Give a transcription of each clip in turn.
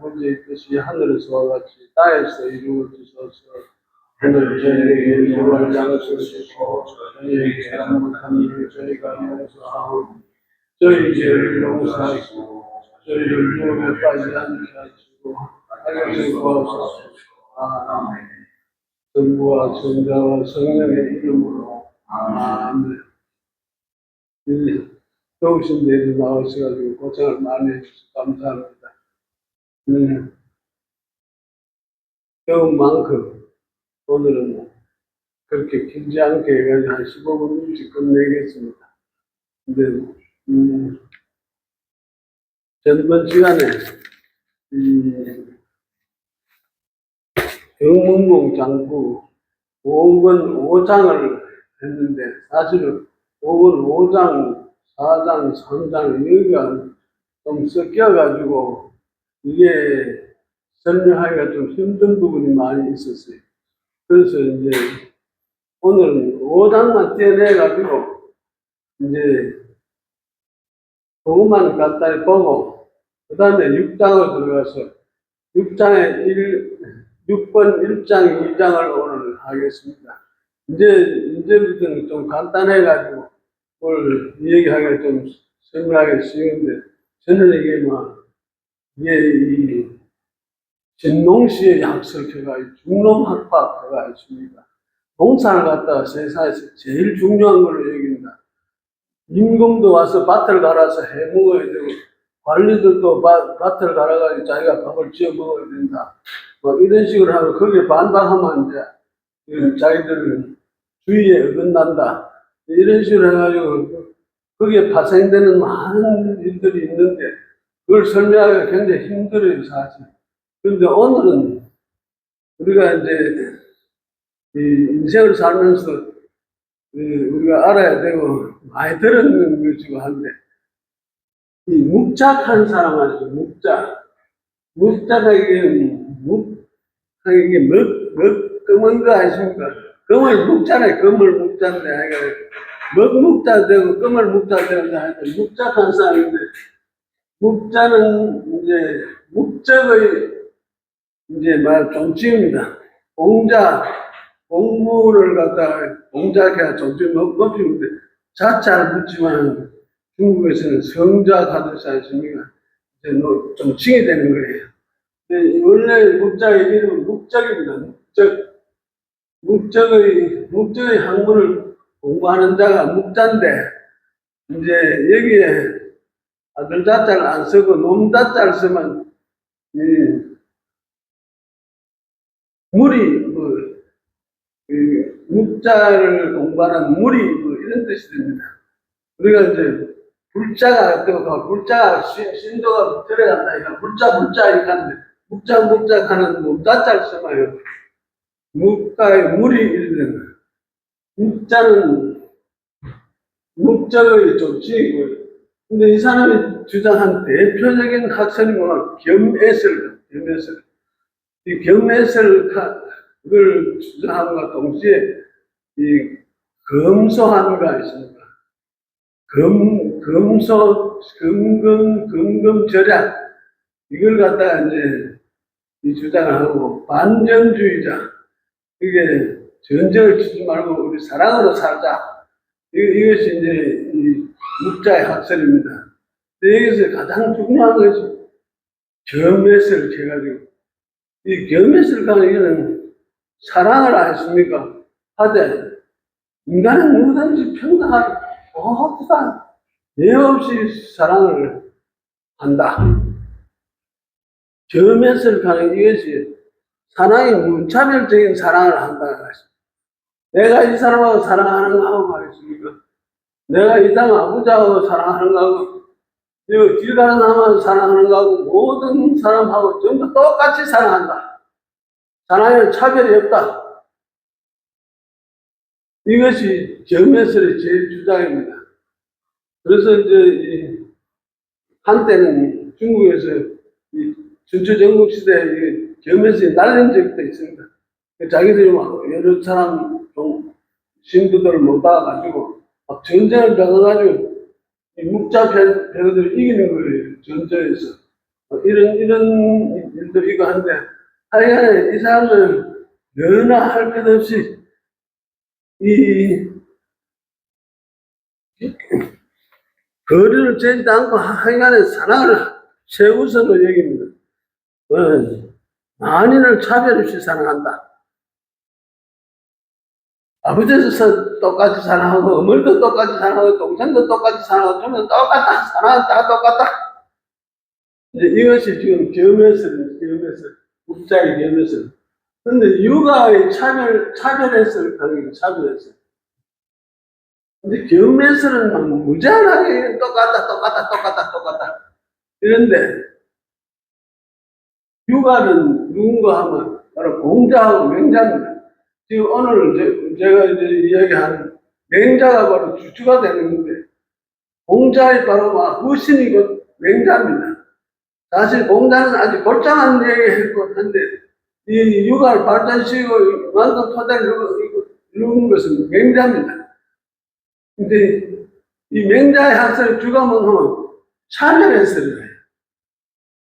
아버지의 뜻이 하늘에서와 같이 땅에서 이루어지소서. 오늘 저희에게 일용할 양을 주시고 저희에게 잘못한 일을 저희가 용서하고 저희 죄를 용서하시고 저희를 유혹에 빠지지 않게 하시고 하나님의 구하소서. 아멘. 성부와 성자와 성령의 이름으로 아멘. 도우신 데도 나오셔가지고 고생을 많이 해주셔서 감사합니다. 배운 만큼 오늘은 그렇게 길지 않게 해가지고 한 15분 일찍 끝내겠습니다. 근데 전번 시간에 경문봉 장구 5번 5장을 했는데 사실은 5번 5장, 4장, 3장 여기가 좀 섞여가지고 이게 설명하기가 좀 힘든 부분이 많이 있었어요. 그래서 이제 오늘은 5장만 떼내가지고 이제 그것만 간단히 보고 그 다음에 6장으로 들어가서 6번 1장, 2장을 오늘 하겠습니다. 이제부터는 좀 간단해가지고 오늘 얘기하기가 좀 설명하기 쉬운데 저는 이게 이게 진농시에 약속해가 중농학파가 있습니다. 농사를 갖다가 세상에서 제일 중요한 걸로 여긴다. 임금도 와서 밭을 갈아서 해 먹어야 되고 관리들도 밭을 갈아가지고 자기가 밥을 지어 먹어야 된다. 이런 식으로 하면 거기에 반박하면 이제 자기들은 주의에 어긋난다. 이런 식으로 해가지고 거기에 파생되는 많은 일들이 있는데 그걸 설명하기가 굉장히 힘들어요, 사실. 그런데 오늘은 우리가 이제 이 인생을 살면서 우리가 알아야 되고 많이 들었는 것이고 한데 이 묵작한 사람 아니죠, 묵작. 묵작하게 이게 검은 거 아십니까? 검을 묵잖아요. 검을 묵자인데 묵자 되고 검을 묵자 되는데 하여튼 묵작한 사람인데 묵자는 이제 목적의 이제 존칭입니다. 공부를 갖다가 공자가 존칭 높이는데 자자를 붙지만 중국에서는 성자 가듯이 않습니까? 이제 존칭이 되는 거예요. 원래 묵자의 이름은 묵적입니다. 묵적의 학문을 공부하는 자가 묵자인데 이제 여기에 아들 자자를 안 쓰고 놈 자자를 쓰면 무리 묵자를 공부하는 무리 이런 뜻이 됩니다. 우리가 이제 불자가 신도가 들어간다 이거 불자 이렇게 하는데 묵자 하는 놈 자자를 쓰면 묵가의 무리 이런 거예요. 묵자는 묵적의 존칭이고요. 근데 이 사람이 주장한 대표적인 학설이 뭐냐? 겸애설. 이 겸애설을 주장함과 동시에 이 검소함과 있습니다. 금검절약 이걸 갖다가 이제 이 주장을 하고 반전주의자 이게 전쟁을 치지 말고 우리 사랑으로 살자. 이것이 이제 이 묵자의 학설입니다. 여기서 가장 중요한 것이 겸애설 해가지고 이 겸애설 강의는 사랑을 하십니까? 하되 인간은 누구든지 평등하게 모두가 예 없이 사랑을 한다. 겸애설 강의 이것이 사랑이 무차별적인 사랑을 한다는 것입니다. 내가 이 사람하고 사랑하는 거하고 말이십니까? 내가 이 사람 아버지하고 사랑하는 거하고 길 가는 사람하고 사랑하는 거하고 모든 사람하고 전부 똑같이 사랑한다. 사랑에는 차별이 없다. 이것이 겸애설의 제일 주장입니다. 그래서 이제 한때는 중국에서 춘추전국 시대에 겸애설이 날린 적도 있습니다. 자기들이 막 여러 사람 신부들을 못 따가지고 막 전쟁을 벌여가지고 묵자 배우들을 이기는 거예요. 전쟁에서 이런 또 이거 한데, 하여간에 이 사람은 너나 할 것 없이 이 거리를 재지도 않고 하여간에 사랑을 최우선으로 여깁니다. 만인을 차별 없이 사랑한다. 아버지도 똑같이 사랑하고, 어머니도 똑같이 사랑하고, 동생도 똑같이 사랑하고, 저는 똑같다. 사랑은 다 똑같다. 이제 이것이 지금 겸해설, 국자의 겸해설. 근데 육아의 차별해설 가능해요, 차별해설. 근데 겸해설은 막 무지하게 똑같다. 이런데, 육아는 누군가 하면 바로 공자하고 맹자입니다. 지금 오늘 제가 이제 이야기한 맹자가 바로 주주가 되는 건데, 공자의 바로 막 후신이고 맹자입니다. 사실 공자는 아주 골장한 얘기했고 한데, 이 육아를 발전시키고 만든 토대를 이루는 것은 맹자입니다. 근데 이 맹자의 학설을 주가면 하면 차별해설을 해요.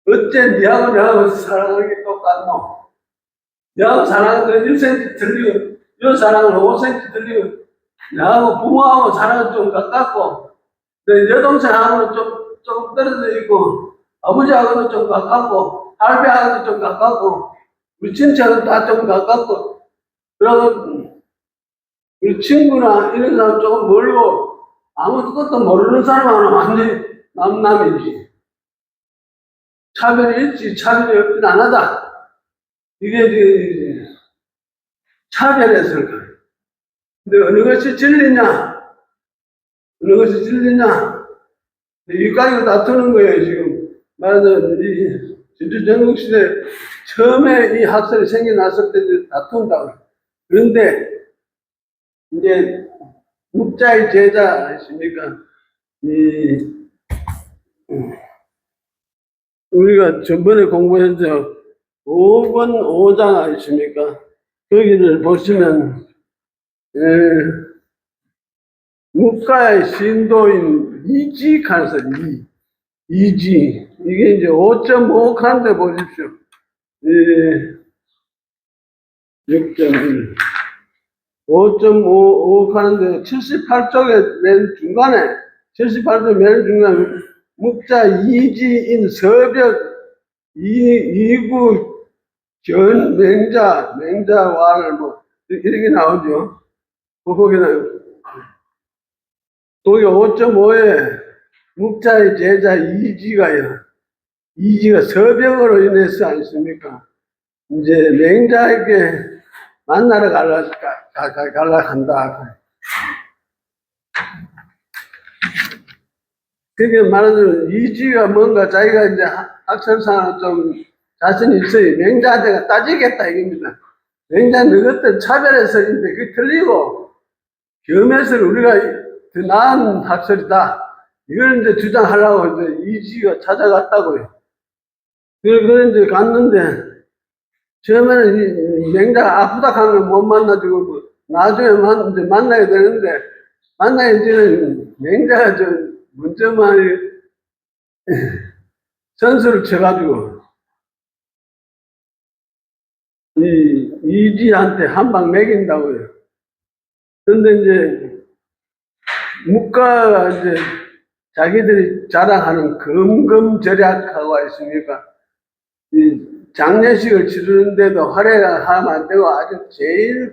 어째 니하고 나하고 사랑하는 게 똑같노? 니하고 사랑하는 건 1cm 틀리고, 여 사랑은 5cm 틀리고, 나하고 부모하고 사랑은 좀 가깝고, 내 여동생하고는 좀 떨어져 있고, 아버지하고는 좀 가깝고, 할배하고는 좀 가깝고, 우리 친척은 다 좀 가깝고, 그러면 우리 친구나 이런 사람 조금 멀고, 아무것도 모르는 사람하고는 완전히 남남이지. 차별이 있지, 차별이 없진 않았다. 이게 차별해서 그래. 근데 어느 것이 진리냐? 어느 것이 진리냐? 이 가지고 다투는 거예요, 지금. 말하자면, 이 진주전국시대 처음에 이 학설이 생겨났을 때 다툰다고. 그런데, 이제, 묵자의 제자, 아십니까? 우리가 전번에 공부했죠. 5번 5장 아십니까? 거기를 보시면, 묵가의 신도인 이지 칸서 이지. 이게 이제 5.5 칸데 보십시오. 6.1. 5.5 칸인데 78쪽에 맨 중간에, 78쪽 맨 중간에 묵자 이지인 서벽 이구 견 맹자왈 뭐 이렇게 나오죠. 거기는 거기 5.5에 묵자의 제자 이지가요. 이지가 서병으로 인해서 아니십니까? 이제 맹자에게 만나러 갈라 한다. 그게 말하자면 이지가 뭔가 자기가 이제 학설상으로 좀 자신이 있어요. 맹자한테 따지겠다 이겁니다. 맹자는 그것들 차별해설인데 그게 틀리고 겸해설 우리가 더 나은 학설이다. 이걸 이제 주장하려고 이제 이지가 찾아갔다고요. 그래 이제 갔는데 처음에는 이 맹자가 아프다 하면 못 만나주고 뭐 나중에 이제 만나야 되는데 만나야 되는 맹자가 좀 먼저만 선수를 쳐가지고 이지한테 한 방 먹인다고요. 근데 이제 묵가가 이제 자기들이 자랑하는 금검절약하고 있으니까 이 장례식을 치르는데도 활약을 하면 안 되고 아주 제일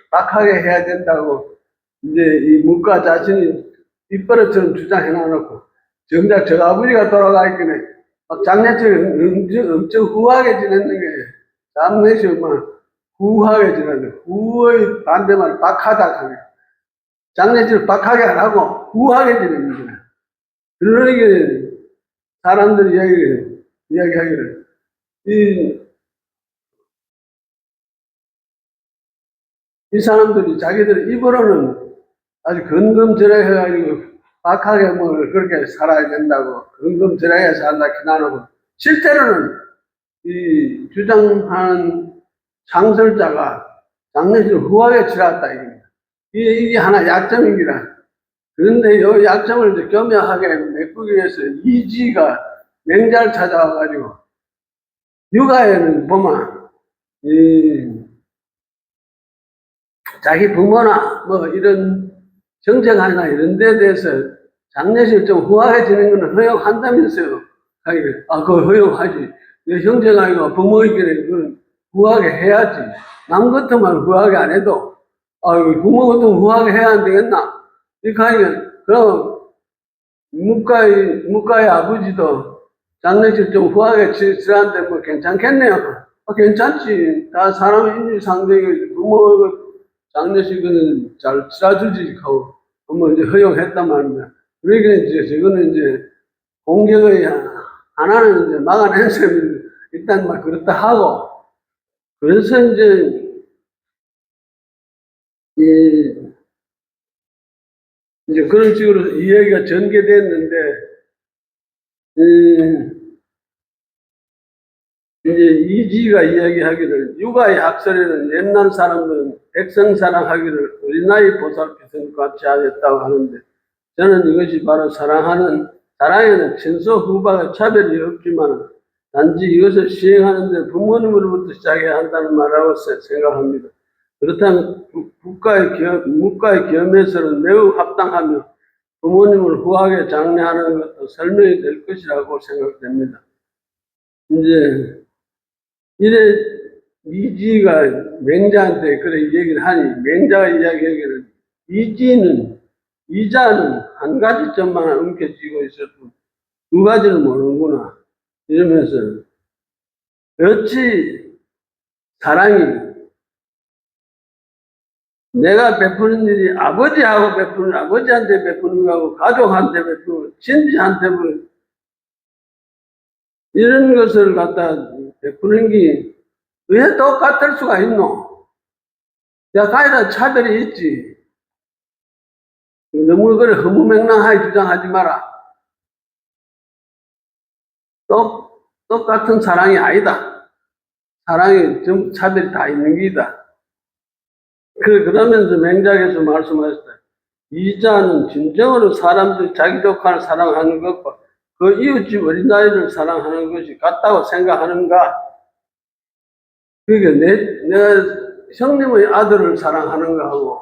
박하게 해야 된다고 이제 이 묵가 자신이 입버릇처럼 주장해 놔놓고 정작 저 아버지가 돌아가 있길래 장례식을 엄청 후하게 지냈는 거예요. 장례식을 막 후하게 지냈는데 후의 반대말 박하다 하는 장례식을 박하게 안 하고 후하게 지내는 거예요. 그러니까 사람들이 이야기하기를 이 사람들이 자기들 입으로는 아주 근검절약해가지고 박하게 뭐 그렇게 살아야 된다고 근검절약해 살다 기나누고 실제로는 이 주장한 창설자가 장례식을 후하게 치렀다 이겁니다. 이게 하나 약점입니다. 그런데 이 약점을 이제 교묘하게 메꾸기 위해서 이지가 맹자를 찾아와가지고 육아에는 보면, 자기 부모나 뭐 이런 정책이나 이런 데 대해서 장례식 좀 후하게 지는 거는 허용한다면서요. 그거 허용하지. 내 형제가 아니고 부모에게는 그건 후하게 해야지. 남 같으면 후하게 안 해도, 부모 같으면 후하게 해야 안 되겠나? 이렇게 하니까, 그럼, 묵가의 아버지도 장례식 좀 후하게 치르는데 뭐 괜찮겠네요. 괜찮지. 다 사람의 인지상정이 부모 장례식은 잘 치러주지 하고, 뭐 이제 허용했단 말입니다. 그러니까 이제 저거는 이제 공격의 하나는 이제 막아낸 셈이 일단 막 그렇다 하고, 그래서 이제 그런 식으로 이야기가 전개됐는데, 이제 이지가 이야기하기를 육아의 학설에는 옛날 사람들은 백성 사랑하기를 어린아이 보살피선 같이 하였다고 하는데, 저는 이것이 바로 사랑에는 친소 후바가 차별이 없지만 단지 이것을 시행하는데 부모님으로부터 시작해야 한다는 말이라고 생각합니다. 그렇다면 묵가의 겸해서는 매우 합당하며 부모님을 후하게 장려하는 것도 설명이 될 것이라고 생각됩니다. 이제 이래 이지가 맹자한테 그래 얘기를 하니 맹자가 이야기하기를 이자는 한 가지 점만 움켜쥐고 있었고 두 가지를 모르는구나 이러면서 어찌 사랑이 내가 베푸는 일이 아버지한테 베푸는 거하고 가족한테 베푸는 친지한테 베푸는 이런 것을 갖다 베푸는 게 왜 똑같을 수가 있노? 야, 가에다 차별이 있지. 너무 그걸 허무맹랑하게 주장하지 마라. 똑같은 사랑이 아니다. 사랑이 좀 차별이 다 있는 게다. 그러면서 맹작에서 말씀하셨다. 이자는 진정으로 사람들이 자기 조카를 사랑하는 것과 그 이웃집 어린아이를 사랑하는 것이 같다고 생각하는가? 그러니까 내가 형님의 아들을 사랑하는 거하고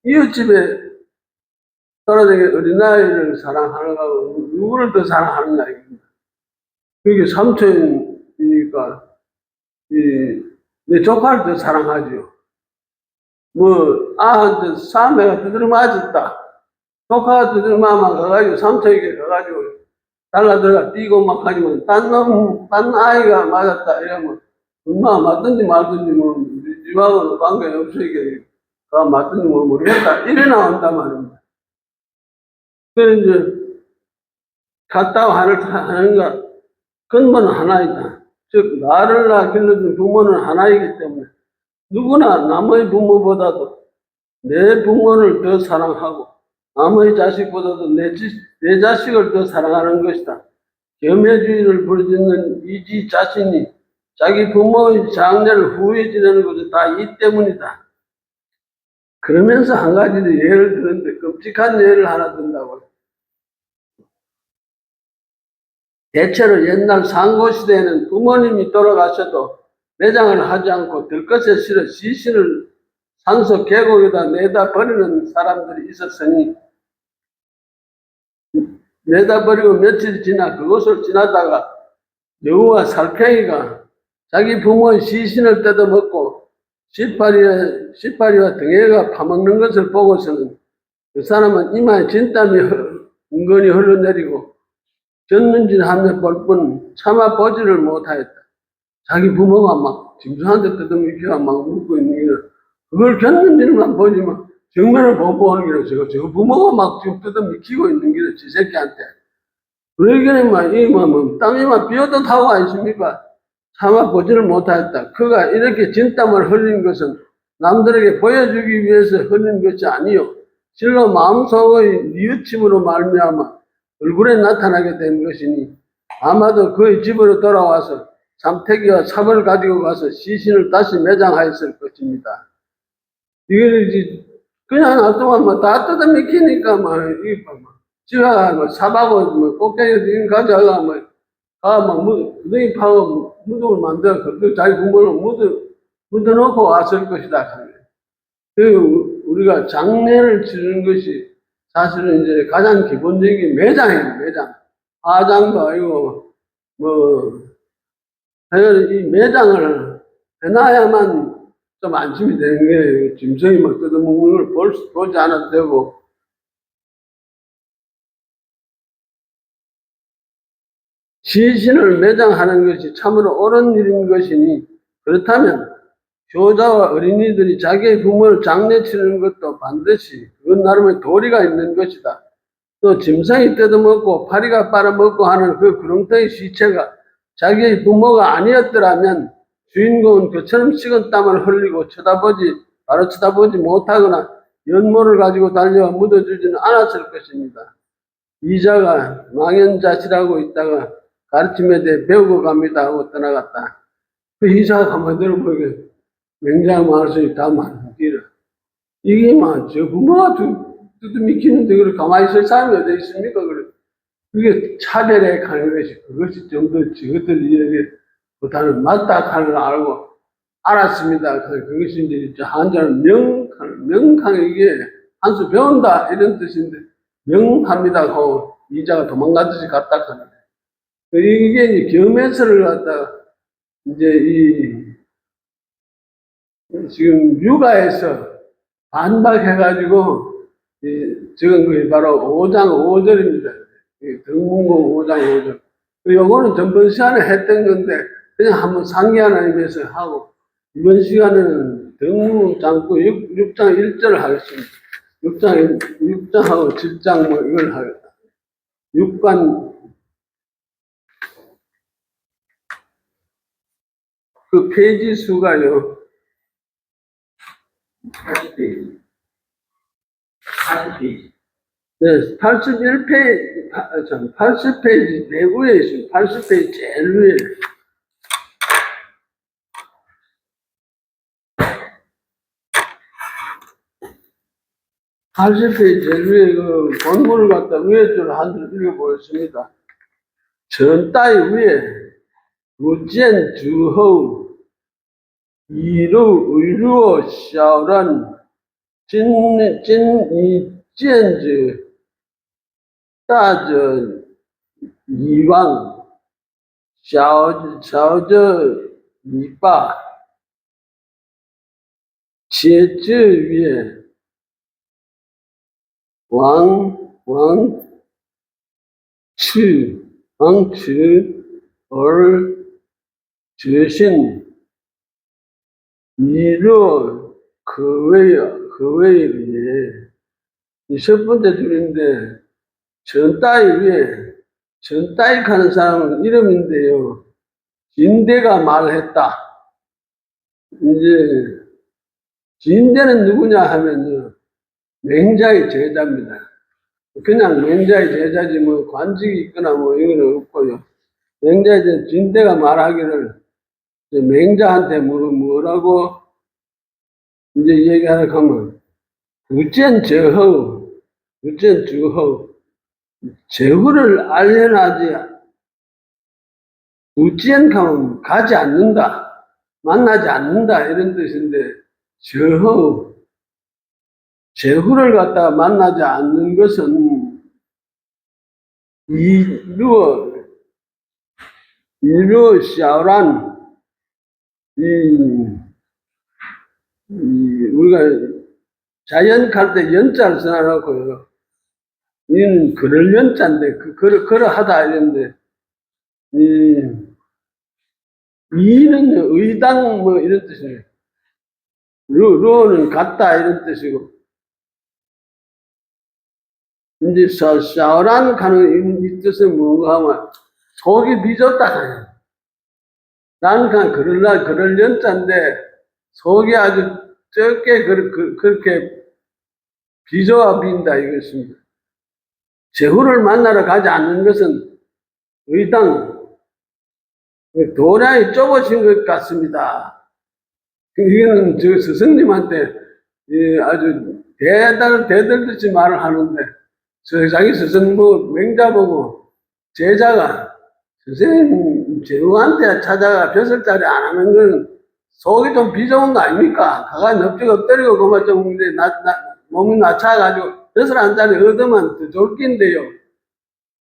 이웃집에 떨어진 어린아이를 사랑하는 거하고 누구를 더 사랑하는가 이겁니다. 그게 삼촌이니까 내 조카를 더 사랑하죠. 뭐 아한테 사매가 두드려 맞았다. 조카가 두드려 맞으면 가가지고 삼촌에게 가가지고 달라들어가 뛰고 막 하지만 딴 아이가 맞았다 이러면 엄마 맞든지 말든지 뭐 집하고는 관계없으니까 가 맞든지 뭐 모르겠다 이래 나온단 말입니다. 그래서 이제 같다고 하는가 근본은 하나이다. 즉 나를 길러준 부모는 하나이기 때문에 누구나 남의 부모보다도 내 부모를 더 사랑하고 남의 자식보다도 내 자식을 더 사랑하는 것이다. 겸해주의를 부르짖는 이지 자신이 자기 부모의 장례를 후회 지내는 것은 다 이 때문이다. 그러면서 한 가지 예를 들었는데 끔찍한 예를 하나 든다고. 대체로 옛날 상고시대에는 부모님이 돌아가셔도 매장을 하지 않고 들것에 실어 시신을 산속 계곡에다 내다 버리는 사람들이 있었으니 내다 버리고 며칠 지나 그곳을 지나다가 여우와 살쾡이가 자기 부모의 시신을 뜯어먹고 시파리와 등에가 파먹는 것을 보고서는 그 사람은 이마에 진땀이 은근히 흘러내리고 젖는지를 하며 볼 뿐 차마 보지를 못하였다. 자기 부모가 막 짐승한테 뜯어먹기가 막 웃고 있는 게 그걸 젖는지만 보지만 정면을 보는 게라 저 부모가 막 지금 뜯어먹히고 있는 게라 지 새끼한테. 그러기에는 땀이 비어도 타고 아니십니까? 차마 보지를 못하였다. 그가 이렇게 진땀을 흘린 것은 남들에게 보여주기 위해서 흘린 것이 아니요 실로 마음속의 뉘우침으로 말미암아 얼굴에 나타나게 된 것이니 아마도 그의 집으로 돌아와서 삼태기와 삽을 가지고 가서 시신을 다시 매장하였을 것입니다. 이게 그냥 놔두면 다 뜯어먹히니까 집에 가서 삽하고 꽃게기 가져가 막 구덩이 파고 무덤을 만들어 그 자기 부모를 묻어놓고 왔을 것이다. 그 우리가 장례를 치르는 것이 사실은 이제 가장 기본적인 매장이에요, 매장. 화장도 아니고, 뭐, 당연히 이 매장을 해놔야만 좀 안심이 되는 게, 짐승이 막 뜯어먹는 걸 보지 않아도 되고, 시신을 매장하는 것이 참으로 옳은 일인 것이니, 그렇다면 효자와 어린이들이 자기의 부모를 장례 치르는 것도 반드시 그건 나름의 도리가 있는 것이다. 또 짐승이 뜯어먹고 파리가 빨아먹고 하는 그 구렁텅이 시체가 자기의 부모가 아니었더라면 주인공은 그처럼 식은 땀을 흘리고 바로 쳐다보지 못하거나 연못을 가지고 달려와 묻어주지는 않았을 것입니다. 이자가 망연자실하고 있다가 가르침에 대해 배우고 갑니다 하고 떠나갔다. 그 이자가 가만히 들어보게 맹장 말씀이 다 많기라. 이게 저 부모가 두둠이 키는데 그걸 가만히 있을 사람이 어디 있습니까? 그게 차별에 가는 것이 그것이 좀 더 저것들이 보다는 맞다 하는 걸 알고 알았습니다. 그것이 이제 한자는 명하게 이게 한 수 배운다 이런 뜻인데 명합니다 하고 이자가 도망가듯이 갔다 하는데 이게 이제 겸해서를 갖다가 이제 지금 육아에서 반박해가지고 적은 것이 바로 5장 5절입니다. 등문공 5장 5절. 요거는 전번 시간에 했던 건데 그냥 한번 상기하는 의미에서 하고 이번 시간에는 등문공 장구 6장 1절을 하겠습니다. 6장하고 7장 뭐 이걸 하겠다. 6관 그 페이지 수가요. 80페이지. 80페이지. 네, 80페이지 내부에 있습니다. 80페이지 제일 위에. 80페이지 제일 위에 그 본문을 갖다 위에 줄 한 줄 읽어보겠습니다. 전따위 위에 무젠 주허 이루어 샤오란 진이젠즈 따저 이왕 샤오저 이빠 제즈 위에 왕츠 얼 저신 이루 그외에 이 첫 번째 줄인데 전따위 위에 전따위 하는 사람은 이름인데요. 진대가 말했다. 이제 진대는 누구냐 하면요. 맹자의 제자입니다. 그냥 맹자의 제자지 뭐 관직이 있거나 뭐 이거는 없고요. 맹자의 제자 진대가 말하기를 맹자한테 뭐라고 이제 얘기하려고 하면 우젠 주허 제후를 알려나지 우젠 하면 가지 않는다 만나지 않는다 이런 뜻인데 저허 제후를 갖다가 만나지 않는 것은 이루어 샤오란 우리가 자연할 때 연자를 써놔놓고요. 이는 그럴 연자인데 그러하다 이랬는데 이는 의당 뭐 이런 뜻이에요. 루는 같다 이런 뜻이고 이제 샤오란 가는 이 뜻은 뭔가 하면 속이 빚었다. 나는 그냥 그럴 연자인데 속이 아주 적게 그렇게 비조와 빈다 이것입니다. 제후를 만나러 가지 않는 것은 의당 도량이 좁아진 것 같습니다. 이거는 저 스승님한테 아주 대들듯이 말을 하는데 자기 스승 맹자 보고 제자가 선생님, 제후한테 찾아가 벼슬자리 안 하는 건 속이 좀 비좁은 거 아닙니까? 가가 넙죽 엎드리고 그만 좀 이제 몸이 낮춰가지고 벼슬 한 자리 얻으면 더 좋을 낀데요.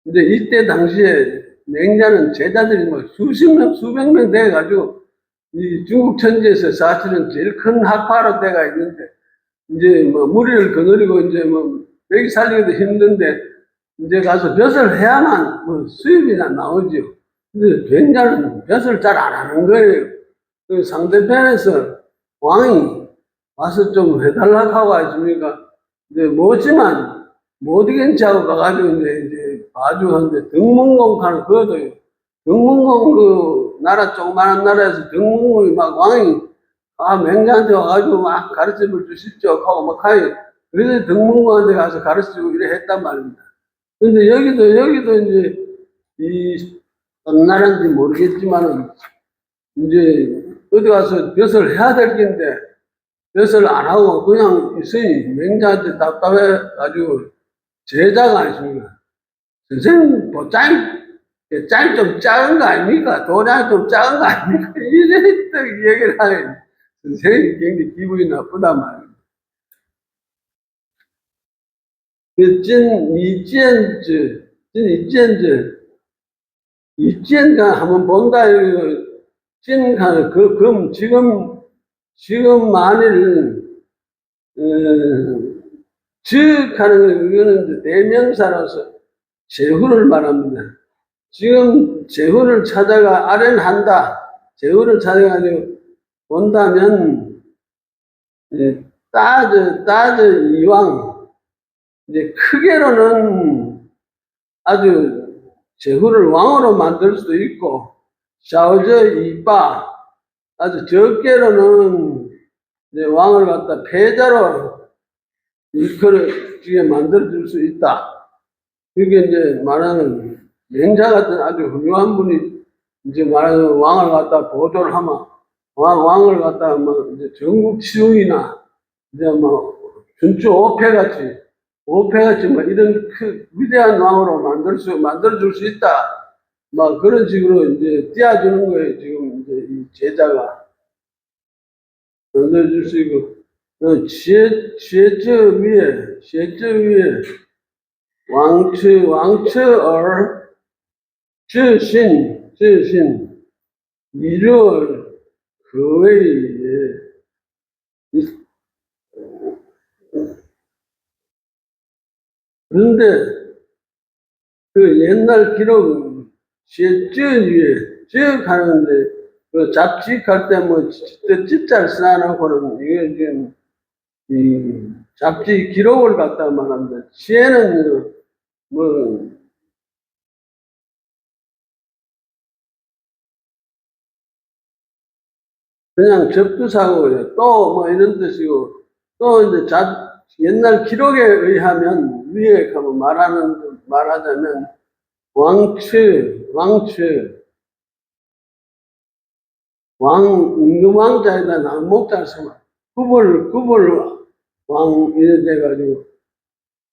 이제 이때 당시에 맹자는 제자들이 뭐 수십 명, 수백 명 돼가지고 이 중국 천지에서 사실은 제일 큰 학파로 때가 있는데 이제 뭐 무리를 거느리고 이제 뭐 먹이 살리기도 힘든데 이제 가서 벼슬 해야만 뭐 수입이나 나오죠. 근데 굉장히 벼슬 잘 안 하는 거예요. 그 상대편에서 왕이 와서 좀 해달라고 하고 하십니까? 이제 뭐지만 못 이긴지 하고 가가지고 이제 봐주는데 등문공 하는 그거도요. 등문공 그 나라 조그마한 나라에서 등문공이 막 왕이 맹자한테 와가지고 막 가르침을 주십시오 하고 막 하이 그래서 등문공한테 가서 가르치고 이래 했단 말입니다. 근데 여기도 이제 이 어느 나라인지 모르겠지만은 이제 어디 가서 벼슬 해야 될 텐데 벼슬 안 하고 그냥 있으니 맹자한테 답답해가지고 제자가 아니십니까? 선생님 뭐 짱이 좀 작은 거 아닙니까? 도장이 좀 작은 거 아닙니까? 이래 딱 얘기를 하니 선생님이 굉장히 기분이 나쁘단 말이에요. 그 이젠가 한번 본다. 찐하는 지금 만일 즉하는 이거는 대명사로서 제후를 말합니다. 지금 제후를 찾아가 아련한다. 제후를 찾아가지고 본다면 따져 이왕 이제 크게로는 아주 제후를 왕으로 만들 수도 있고 샤오저 이빠 아주 적게로는 이제 왕을 갖다 패자로 이끌어 만들어 줄 수 있다. 그게 이제 말하는 맹자 같은 아주 훌륭한 분이 이제 말하는 왕을 갖다 보조를 하면 왕을 갖다 뭐 이제 전국 치웅이나 이제 뭐 준추 오패같이 뭐 이런 위대한 왕으로 만들어 줄 수 있다. 막 그런 식으로 이제 띄워주는 거예요. 지금 이제 이 제자가 만들어 줄 수 있고, 쉐저 위에 왕처自信 이를 그의 그런데 그 옛날 기록 쉐저 위에 쭉 하는데 그 잡지할 때 뭐 찌잘 써놓고는 이게 지금 이 잡지 기록을 갖다 말합니다. 시에는 뭐 그냥 접두사고예요. 또 뭐 이런 뜻이고 또 이제 옛날 기록에 의하면 위에 가면 말하자면 임금왕자에다 낭목자를 쓰면 구벌 왕 이래 돼가지고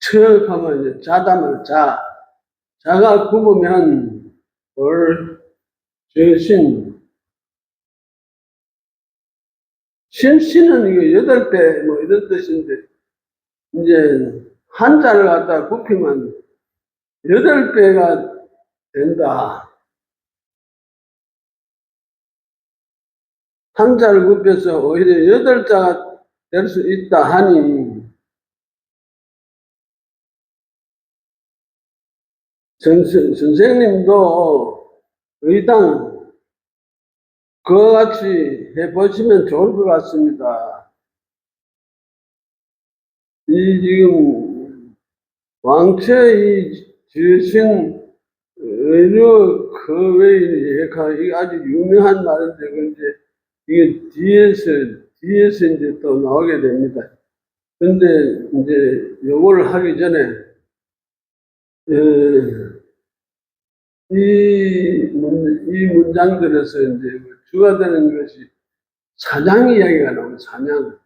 척하면 이제 자다면 자가 굽으면 저신 신은 이게 8배 뭐 이런 뜻인데 이제 한자를 갖다 굽히면 8배가 된다. 한자를 굽혀서 오히려 8자가 될 수 있다 하니 선생님도 의당 그와 같이 해보시면 좋을 것 같습니다. 이 지금 왕처의 주신 의료 그외의 이게 아주 유명한 말인데 근데 이게 뒤에서 이제 또 나오게 됩니다. 근데 이제 요걸 하기 전에 이 문장들에서 이제 주가 되는 것이 사냥 이야기가 나옵니다. 사냥.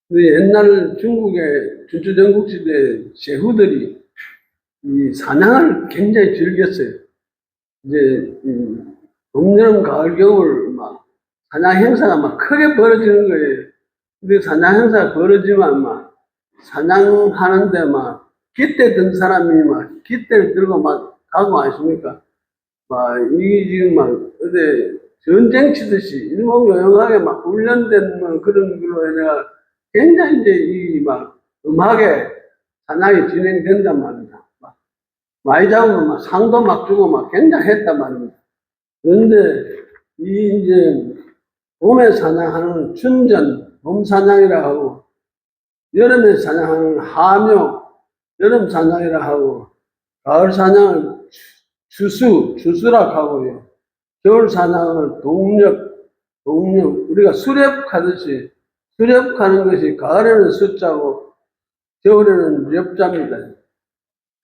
근데 옛날 중국의 주주전국 시대 제후들이 이 사냥을 굉장히 즐겼어요. 이제, 봄, 여름, 가을, 겨울, 막, 사냥 행사가 막 크게 벌어지는 거예요. 근데 사냥 행사가 벌어지면 막, 사냥하는데 막, 깃대 든 사람이 막, 깃대를 들고 막 가고 아십니까? 막, 이게 지금 막, 어디, 전쟁 치듯이, 일목요연하게 막 훈련된 뭐 그런 걸로 해가 굉장히 이제 이 막, 음하게 사냥이 진행된단 말입니다. 막 많이 잡으면 막 상도 막 주고 막 굉장히 했단 말입니다. 그런데 이 이제 봄에 사냥하는 춘전, 봄 사냥이라 하고, 여름에 사냥하는 하묘, 여름 사냥이라 하고, 가을 사냥을 주수라 하고요. 겨울 사냥을 동력, 우리가 수렵하듯이, 수렵하는 것이 가을에는 숫자고, 겨울에는 렵자입니다.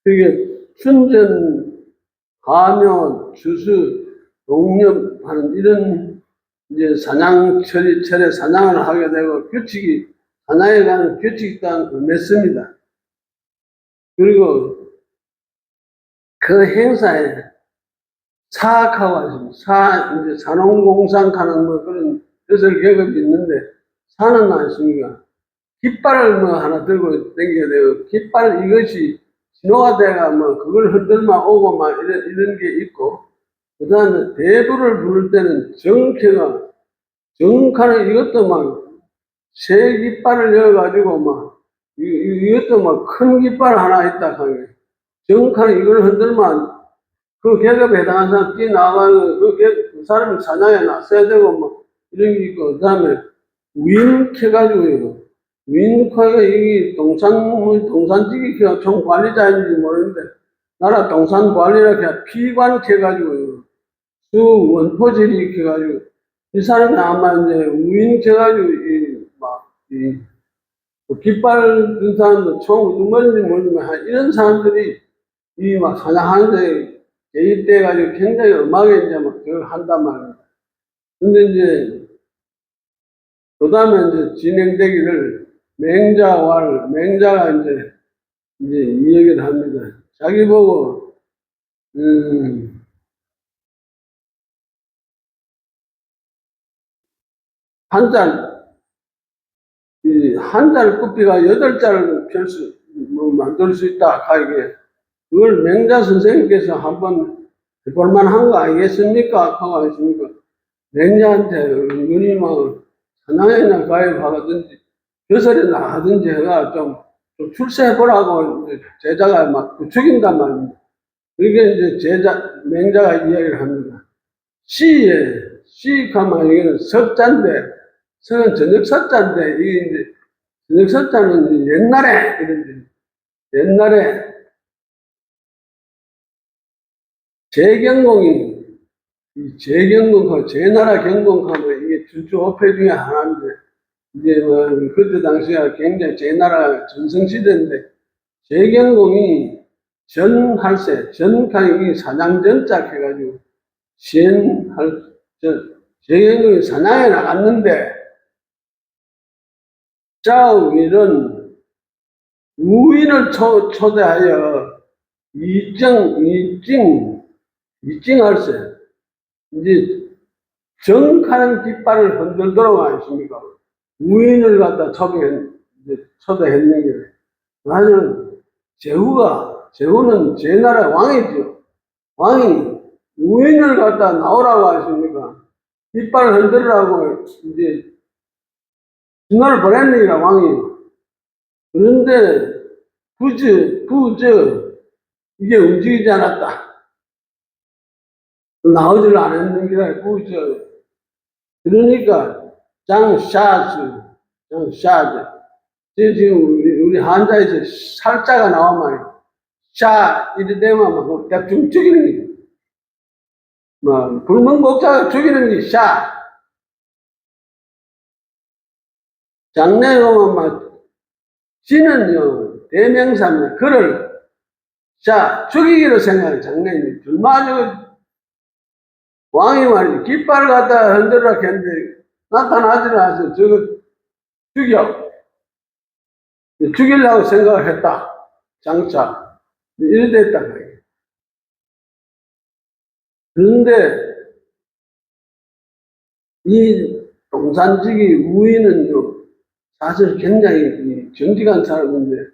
그게 춘전, 하묘, 주수, 동력하는 이런 이제 철에 사냥을 하게 되고 사냥에 관한 규칙이 또한 맺습니다. 그리고 그 행사에 사학하고 이제 산업공상 하는 뭐 그런 뜻을 계급이 있는데, 사는 아십니까? 깃발을 뭐 하나 들고 다녀야 되고, 깃발 이것이 신호가 돼가 뭐 그걸 흔들만 오고 막 이런 게 있고, 그 다음에 대부를 부를 때는 정카는 이것도 막 새 깃발을 열어가지고 막 이것도 막 큰 깃발 하나 있다 하게, 정카는 이걸 흔들면 그 계급에 해당하는 사람 뛰어나가는 그 사람이 사냥에 나서야 되고 뭐 이런 게 있고, 그 다음에 위인 켜가지고요. 위인커가 이 동산지기 총 관리자인지 모르는데, 나라 동산 관리라 해 피관 켜가지고요. 수 원포질이 켜가지고, 이 사람이 아마 이제 위인 켜가지고 깃발 든 사람도 총 누구인지 모르지만 이런 사람들이 이 막 사냥하는데 개입돼가지고 굉장히 음악에 이제 막 그걸 한단 말입니다. 근데 이제 그 다음에 이제 진행되기를 맹자가 이제 이 얘기를 합니다. 자기 보고, 한 짤, 한 짤 kup피가 8짤을 만들 수 있다. 하게. 그걸 맹자 선생님께서 한번 해볼만 한 거 아니겠습니까? 하고 하십니까? 맹자한테 은근히 막 사냥에나 가입하든지, 벼슬에 나가든지 해가 좀 출세해보라고 제자가 막 부추긴단 말입니다. 그게 이제 맹자가 이야기를 합니다. 시익하면 이게는 석자인데, 석은 저녁 석자인데, 이게 이제, 저녁 석자는 옛날에 재경공이, 이 재경공하고 제나라 경공하면 이게 주주호패 중에 하나인데, 이제 뭐, 그때 당시가 굉장히 제나라가 전성시대인데, 재경공이 전칸이 사냥전자 해가지고, 재경공이 사냥에 나갔는데, 짜우일은 우인을 초대하여 이증할세. 이제 정하는 깃발을 흔들도록 하십니까? 우인을 갖다 초대했는 게, 나는 제후는 제 나라 왕이죠. 왕이 우인을 갖다 나오라고 하십니까? 깃발을 흔들라고 이제 신호를 보냈느니라 왕이. 그런데 이게 움직이지 않았다. 나오지를 않았는 게라 그러니까 장샤즈. 지금 우리 한자에서 살자가 나오면 샤 이래 되면 막 대충 죽이는 게, 뭐 불멍복자가 죽이는 게 샤. 장래에 보면 막 지는요 대명사입니다. 그를 죽이기로 생각해. 장래에 얼마나 왕이 말이지 깃발을 갖다 흔들라 했는데 나타나지 않아서 저거 죽이려고 생각을 했다. 장차 이래 됐다. 그런데 이 동산지기 우인은요, 사실 굉장히 정직한 사람인데,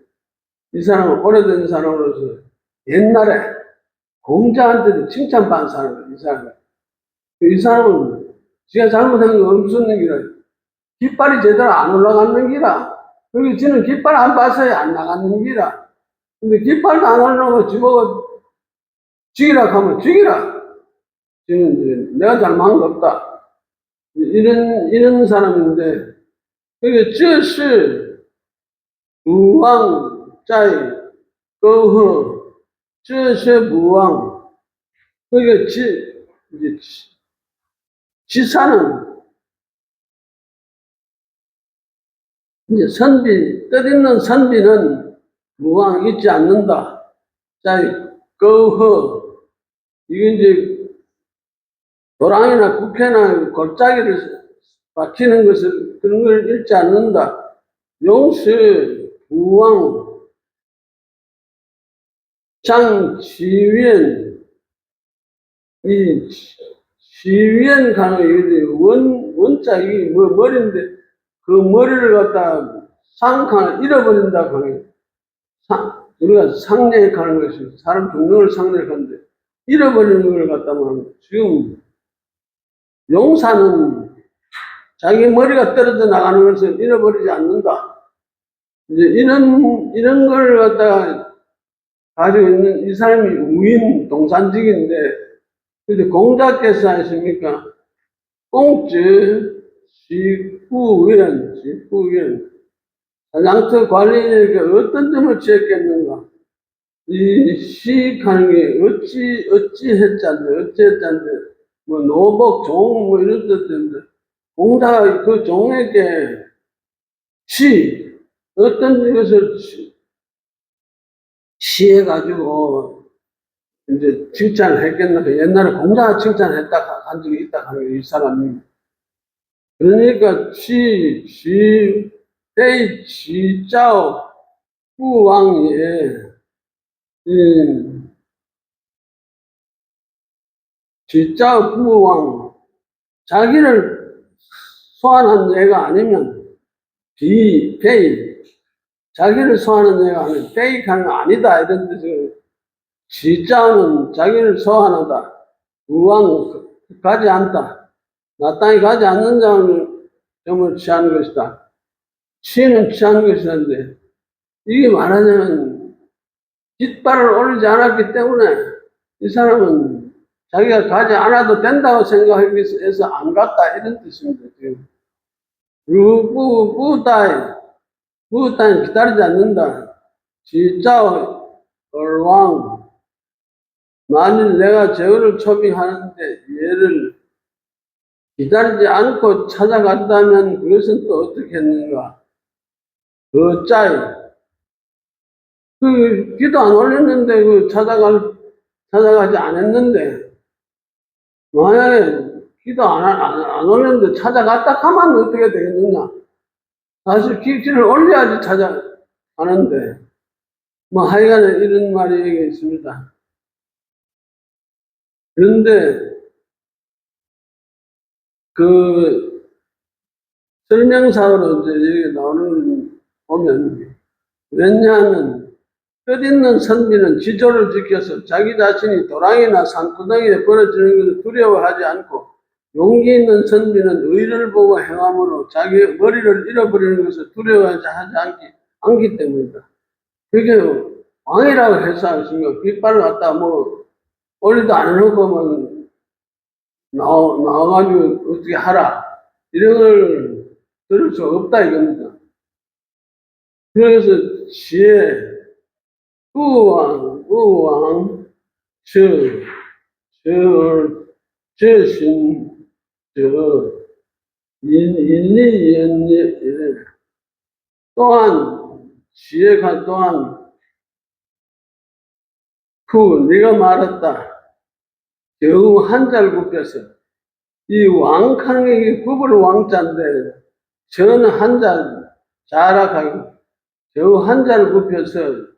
이 사람은 오래된 사람으로서 옛날에 공자한테도 칭찬받은 사람이에요, 이 사람은. 이 사람은 지가 잘못한 거 없었는 기라, 깃발이 제대로 안 올라가는 기라, 그리고 지는 깃발 안 봐서야 안 나가는 기라. 근데 깃발도 안 올라가고 집어가 죽이라 하면 죽이라. 지는 내가 잘못한 거 없다. 이런 사람인데, 그게 这是不忘在沟壑，这些不忘，그게 이제 지사는 이제 선비, 뜻있는 선비는 무왕 잊지 않는다. 자, 거허, 이게 이제 도랑이나 국회나 골짜기를 박히는 것을, 그런 걸 잃지 않는다. 용시, 무왕, 장지위엔, 이 지위엔 가는 이게 원짝이 머리인데, 그 머리를 갖다 상칸 잃어버린다고 하는 우리가 상례하는 것이 사람 죽는 걸 상례하는데 잃어버리는 걸 갖다만 지금 용사는 자기 머리가 떨어져 나가는 것을 잃어버리지 않는다. 이제 이런 걸 갖다가 가지고 있는 이 사람이 우인 동산직인데, 근데 공자께서 하십니까? 공주 식구위원 사장터 관리인에게 어떤 점을 취했겠는가? 이 시익하는 게 어찌했잔데, 뭐 노복, 종, 뭐 이런 뜻인데, 공자가 그 종에게 어떤 것을 시해가지고 이제 칭찬을 했겠는가? 옛날에 공자가 칭찬했다 한 적이 있다 하는 게 이 사람이. 그러니까被取照不王也，取照不王, 자기를 소환한 예가 아니면 베이, 자기를 소환한 예가 아니면 베이하는 거 아니다 이런 뜻이에요. 지자는 자기를 소환하다, 우왕 가지 않다, 마땅히 가지 않는 점을 취하는 것이다. 취는 취하는 것이는데, 이게 말하자면 깃발을 올리지 않았기 때문에 이 사람은 자기가 가지 않아도 된다고 생각하기 위해서 안 갔다 이런 뜻입니다. 지금 부다이 기다리지 않는다. 지자 얼왕, 만일 내가 제어를 초빙하는데 얘를 기다리지 않고 찾아간다면 그것은 또 어떻게 했는가? 그 기도 안 올렸는데 찾아가지 않았는데, 만약에 기도 안 올렸는데 찾아갔다 하면 어떻게 되겠느냐? 사실 기도를 올려야지 찾아가는데, 뭐 하여간에 이런 말이 있습니다. 그런데 그 설명사로 이제 여기 나오는 보면, 왜냐하면 뜻있는 선비는 지조를 지켜서 자기 자신이 도랑이나 산구덩이에 벌어지는 것을 두려워하지 않고, 용기 있는 선비는 의를 보고 행함으로 자기 머리를 잃어버리는 것을 두려워하지 않기 때문이다. 그게 왕이라고 해서 하시면 깃발을 갖다 뭐 올리도 안 해놓고 나와가지고 어떻게 하라, 이런 걸 들을 수 없다 이겁니다. 그래서 지혜, 우왕, 저신, 인리, 또한, 지혜가 또한, 네가 말했다. 겨우 한자를 굽혀서, 이 왕하는 게 구불 왕자인데, 저는 한자 자락하고, 겨우 한자를 굽혀서,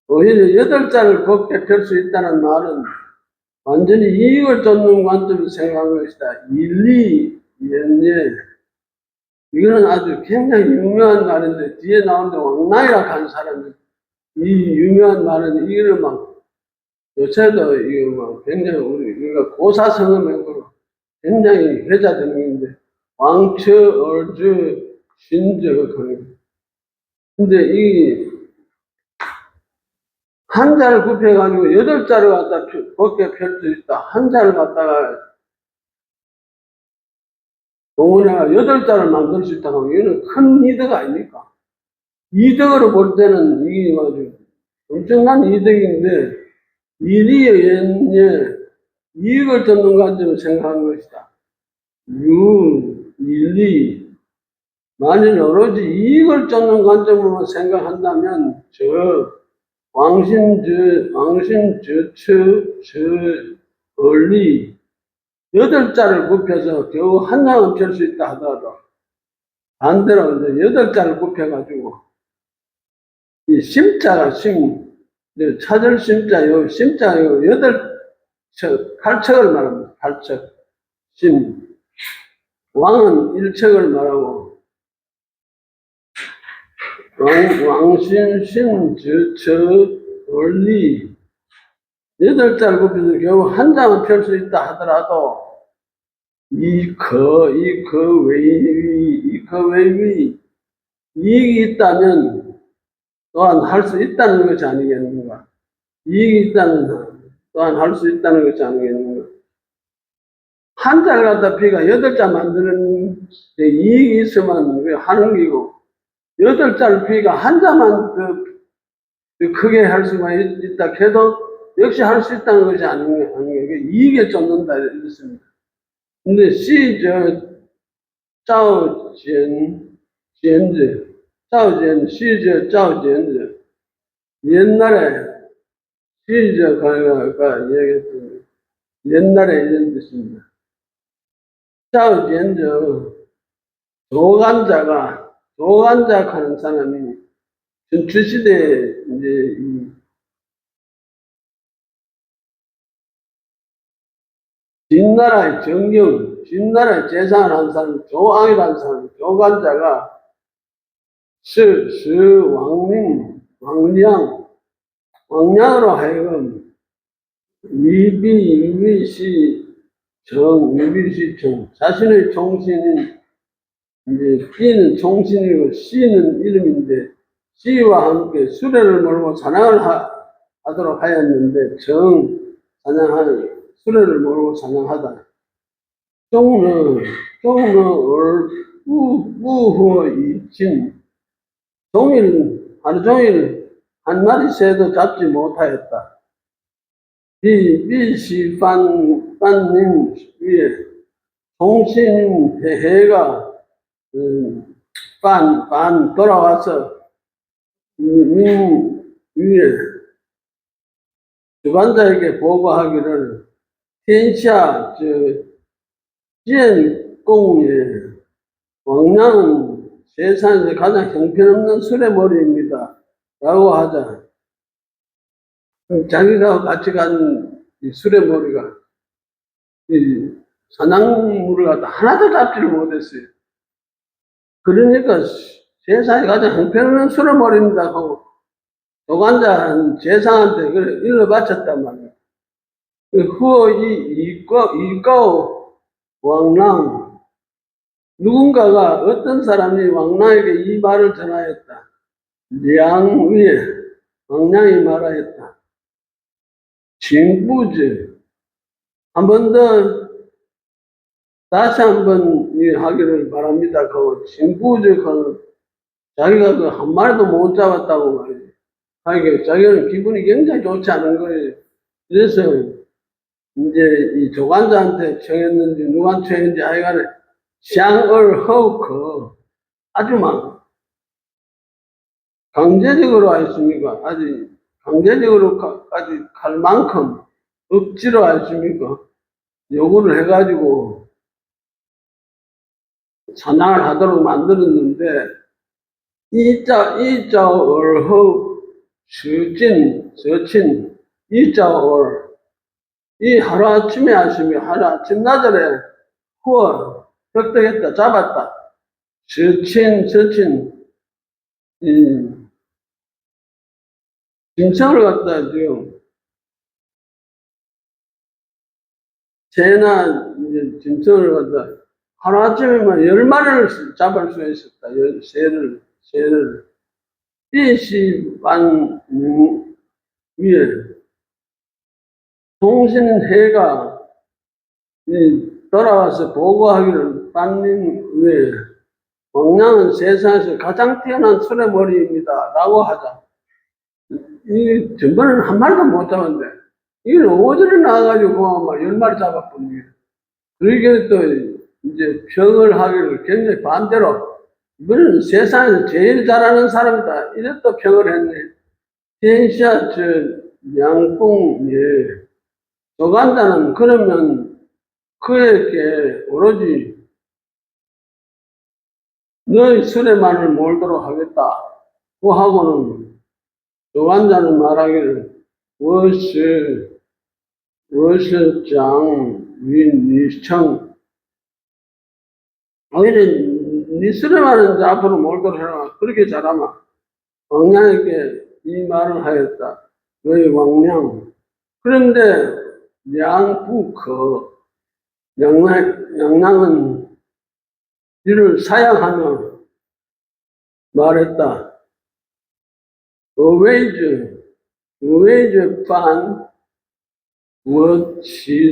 오히려 8자를 곱게 펼 수 있다는 말은 완전히 이익을 쫓는 관점에서 생각한 것이다. 일리, 연예. 이거는 아주 굉장히 유명한 말인데, 뒤에 나오는데 왕나이라 하는 사람이, 이 유명한 말은, 이거는 막, 요새도 이거 막 굉장히 우리가 고사성어명으로 굉장히 회자되는 건데, 왕처, 얼주, 신저, 그런. 근데 이, 한자를 굽혀가지고 여덟 자를 갖다 벗게 펼 수 있다. 한자를 갖다가 동원해가 여덟 자를 만들 수 있다고 하면 이거는 큰 이득 아닙니까? 이득으로 볼 때는 이게 아주 엄청난 이득인데 일이에 이익을 듣는 관점을 생각한 것이다. 일리 만일 오로지 이익을 쫓는 관점으로 생각한다면 얼리 여덟 자를 굽혀서 겨우 한 장은 펼 수 있다 하더라도 반대로 이제 여덟 자를 굽혀가지고 이 심자가 찾을 심자 요 심자 요 여덟 팔척을 말합니다. 팔척 왕은 일척을 말하고 왕신 얼리 여덟 자를 굽혀서 겨우 한 장은 펼 수 있다 하더라도 외위 이익이 있다면 또한 할 수 있다는 것이 아니겠는가? 이익이 있다면 또한 할 수 있다는 것이 아니겠는가? 한 자를 갖다 비가 여덟 자 만드는 데 이익이 있으면 하는 기고 여덟 자를 비가 한 자만 크게 할 수가 있다 해도 역시 할 수 있다는 것이 아니겠는가? 이익에 쫓는다 이랬습니다. 근데 짜오 옛날에 얘기했던 옛날에 이런 뜻입니다. 조간작 하는 사람이 전투시대에 이제 진나라의 진나라의 재상을 한 사람, 조왕이라는 사람, 조간자가 왕량으로 하여금 위비시청, 자신의 종신인, 이제 B는 종신이고 C는 이름인데, C와 함께 수레를 몰고 사냥을 하도록 하였는데, 수레를 몰고 사냥하다. 종은 하루 종일 한 마리 새도 잡지 못하였다. 비시반님 위에 종신 해가 돌아와서 민 위에 주관자에게 보고하기를天下 지엔공예 왕량은 세상에서 가장 형편없는 수레머리입니다. 라고 하자. 자기가 같이 간 수레머리가 사냥물을 갖다 하나도 잡지를 못했어요. 그러니까 세상에 가장 형편없는 수레머리입니다 하고 도관자 재상한테 그걸 일러 바쳤단 말이에요. 후어 이가오 왕랑 누군가가 어떤 사람이 왕랑에게 이 말을 전하였다. 량 위에 왕량이 말하였다. 진부지 한 번 더 다시 한번 하기를 바랍니다. 그 진부지는 자기가 그 한 마리도 못 잡았다고 말이에요. 하기에 자기는 기분이 굉장히 좋지 않은 거예요. 그래서 이제 이 조관자한테 청했는지 누구한테 청했는지 하여간에 샹을 허우커 아주 막 강제적으로 하였습니까? 아주 강제적으로까지 갈 만큼 억지로 하였습니까? 요구를 해가지고 사냥을 하도록 만들었는데 이자얼허 서친 이자얼 이 하루아침에 하시면 하루아침 낮에 후어 획득했다 잡았다 저친 이 짐승을 갖다 지금 새나 이제 짐승을 갖다 하루아침에만 10마리를 잡을 수 있었다. 새를 20만 위에 통신해가 돌아와서 보고하기를 받는 후에 왕량은 세상에서 가장 뛰어난 수레머리입니다. 라고 하자. 이 전번에는 한 마리도 못 잡았는데 이건 오전에 나와가지고 막 10마리 잡아버리게. 그러게 또 이제 평을 하기를 굉장히 반대로 이거는 세상에서 제일 잘하는 사람이다. 이래 또 평을 했네.天下저 양궁 예. 조간다는 그러면 그에게 오로지 너의 수레만을 몰도록 하겠다. 그 하고는 조간자는 말하기를 我是长윈니청 오히려 네 수레만은 이제 앞으로 몰도록 해라. 그렇게 잘하마. 왕량에게 이 말을 하였다. 너의 왕량. 그런데 양부커 양랑은 이를 사양하며 말했다. 어웨이즈 판 워치츠쿠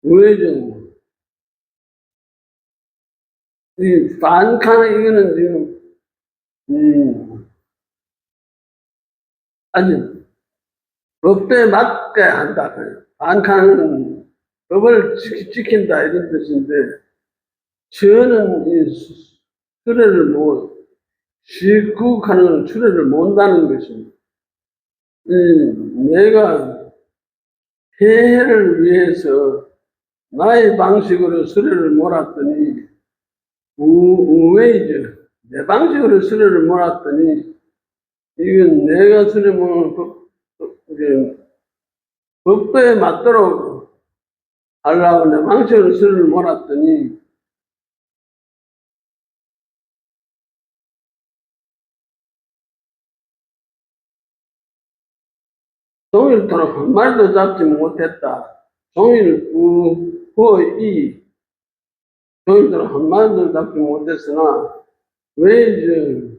어웨이즈 이 반칸 이거는 지금 아주 법대에 맞게 한다. 반칸은 법을 지킨다 이런 뜻인데 저는 이 수레를 시국하는 수레를 못다는 것입니다. 내가 폐해를 위해서 나의 방식으로 수레를 몰았더니 우웨이즈 내 방식으로 수레를 몰았더니 이건 내가 수레 모는 법도에 맞도록 하려고 내 방식으로 수레를 몰았더니 종일토록 한 마리도 잡지 못했다. 종일토록 한 마리도 잡지 못했으나 웨이즈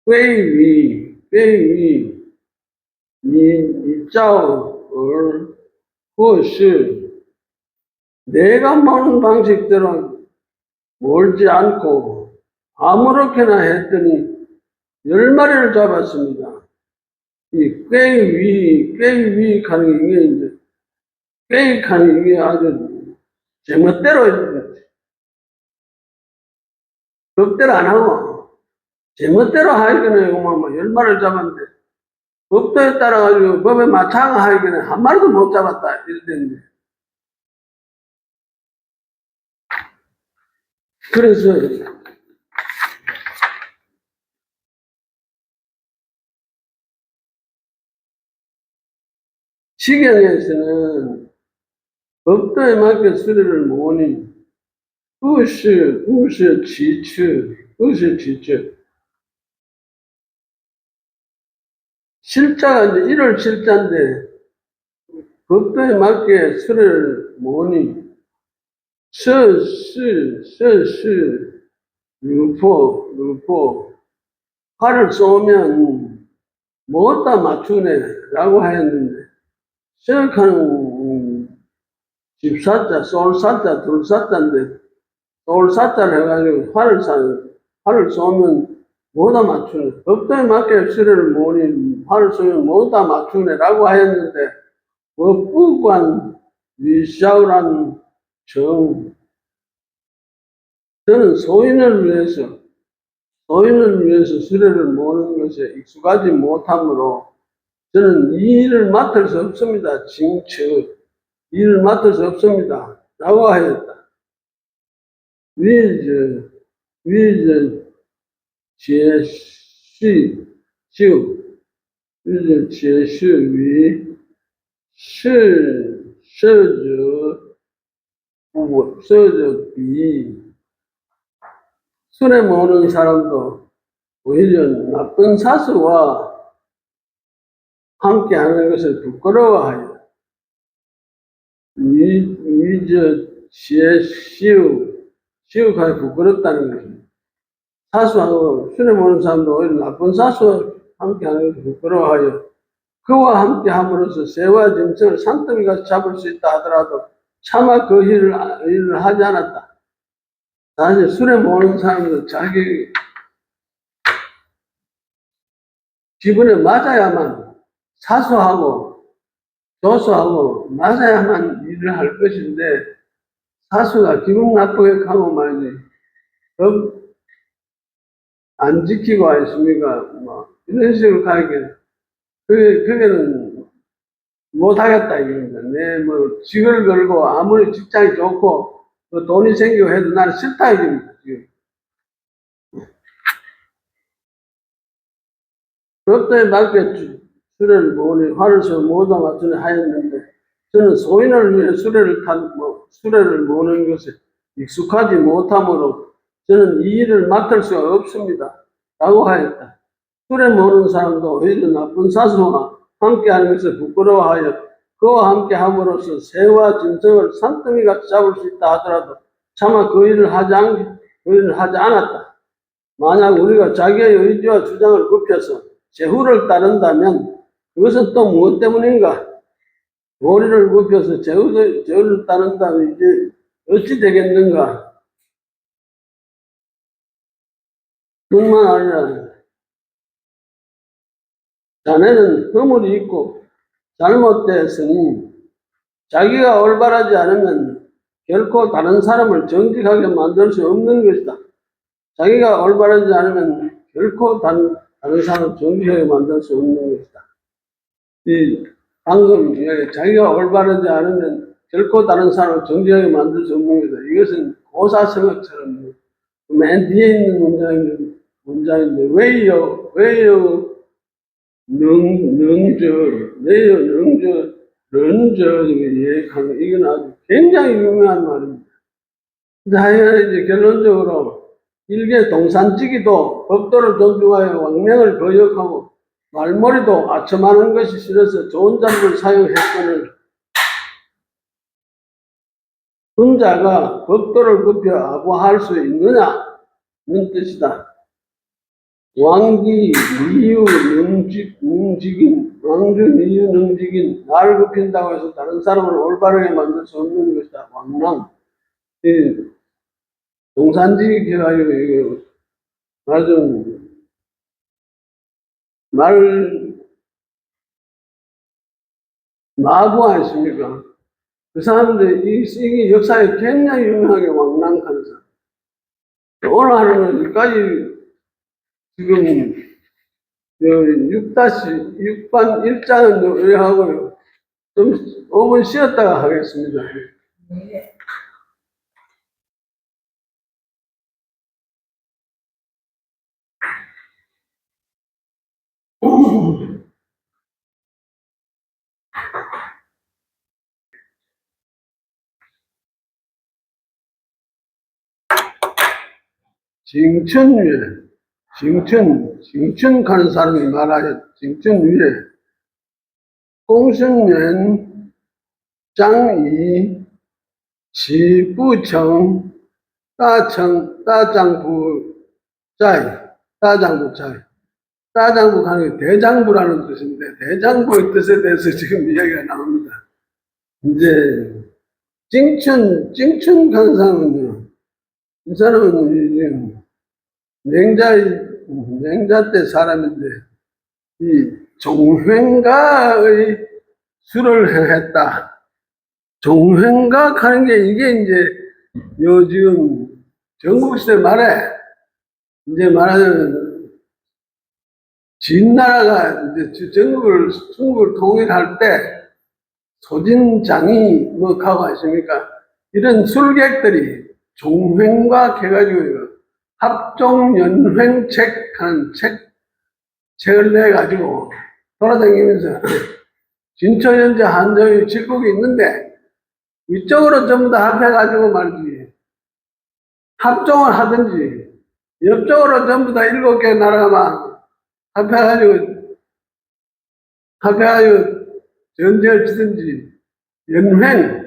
꽤 위 짜오를 그것이 내가 먹는 방식대로 몰지 않고 아무렇게나 했더니 10마리를 잡았습니다. 이 꽤 가는 게 이제 꽤 가는 게 아주 제멋대로 법대로 안 하고 제멋대로 하기는 뭐 10마리를 잡았는데 법도에 따라가지고 법에 맞춰가 하기는 한 마리도 못 잡았다 이랬는데 그래서 시경에서는 법도에 맞게 수리를 모으니 의시 지추 실자가 이제 1월 실자인데 법도에 맞게 수리를 모으니 루포 활을 쏘면 뭐다 맞추네 라고 하였는데 생각하는 집사자, 솔사자, 둘사자인데 솔사자를 해가지고 활을 쏘면 뭐다 맞추네 법도에 맞게 수레를 모으니 활을 쏘면 뭐다 맞추네 라고 하였는데 법부관 위샤우란 저는 소인을 위해서 수레를 모으는 것에 익숙하지 못하므로 저는 이 일을 맡을 수 없습니다. 이 일을 맡을 수 없습니다. 라고 하였다. 위저 제시 日皆是于色者比술에 먹는 사람도 오히려 나쁜 사수와 함께하는 것을 부끄러워하여 시우가 부끄럽다는 것입니다. 사수하고 술에 먹는 사람도 오히려 나쁜 사수와 함께하는 것을 부끄러워하여 그와 함께함으로써 새와 짐승을 산더미가 잡을 수 있다 하더라도 차마 그 일을 하지 않았다. 사실 술에 먹는 사람은 자기 기분에 맞아야만 사수하고 조수하고 맞아야만 일을 할 것인데 사수가 기분 나쁘게 하고 말이지 안 지키고 하십니까? 뭐 이런 식으로 가게 그게는 못하겠다 이겁니다. 뭐 직을 걸고 아무리 직장이 좋고 또 돈이 생기고 해도 나는 싫다 이겁니다. 지금. 그것에 맞게 수레를 모으니 화를 세워 모두 맞추니 하였는데 저는 소인을 위해 수레를 모으는 것에 익숙하지 못하므로 저는 이 일을 맡을 수가 없습니다. 라고 하였다. 수레 모으는 사람도 오히려 나쁜 사수와 함께하는 것을 부끄러워하여 그와 함께함으로써 새와 짐승을 산더미같이 잡을 수 있다 하더라도 차마 그 일을 하지 않았다. 만약 우리가 자기의 의지와 주장을 굽혀서 제후를 따른다면 그것은 또 무엇 때문인가? 머리를 굽혀서 제후를 따른다면 이제 어찌 되겠는가? 뿐만 아니라 자네는 허물이 있고 잘못되었으니 자기가 올바르지 않으면 결코 다른 사람을 정직하게 만들 수 없는 것이다. 자기가 올바르지 않으면 결코 다른 사람을 정직하게 만들 수 없는 것이다. 방금 자기가 올바르지 않으면 결코 다른 사람을 정직하게 만들 수 없는 것이다. 이것은 고사성어처럼 맨 뒤에 있는 문장인데 왜요 이건 아주 굉장히 유명한 말입니다. 이제 결론적으로 일개 동산지기도 법도를 존중하여 왕명을 거역하고 말머리도 아첨하는 것이 싫어서 좋은 잠을 사용했거늘 군자가 법도를 굽혀 아부할 수 있느냐는 뜻이다. 왕주 미유 능직인 나를 굽힌다고 해서 다른 사람을 올바르게 만들 수 없는 것이다. 왕랑 동산지기 해가지고 이거 마부 아십니까? 그 사람들 이게 역사에 굉장히 유명하게 왕랑하는 사람. 오늘 하루는 여기까지 지금 6-6반 1장은 요리하고요. 좀 5분 쉬었다가 하겠습니다. 네. 징춘 가는 사람이 말하여 징춘 위에 공순년 장이 지부청 따장부 가는 게 대장부라는 뜻인데 대장부의 뜻에 대해서 지금 이야기가 나옵니다. 이제 징춘 가는 사람은요, 이 사람은 맹자 때 사람인데 이 종횡가의 수를 했다. 종횡가 하는 게 이게 이제 요즘 전국시대 말에 이제 말하자면 진나라가 이제 중국을 통일할 때 소진장이 뭐 가고 하십니까? 이런 술객들이 종횡가 해가지고 합종연횡책 하는 책을 내가지고 돌아다니면서 진초, 현재, 한정이 7국이 있는데 위쪽으로 전부 다 합해가지고 말이지 합종을 하든지 옆쪽으로 전부 다 7개 나라가 합해가지고 전쟁을 치든지 연횡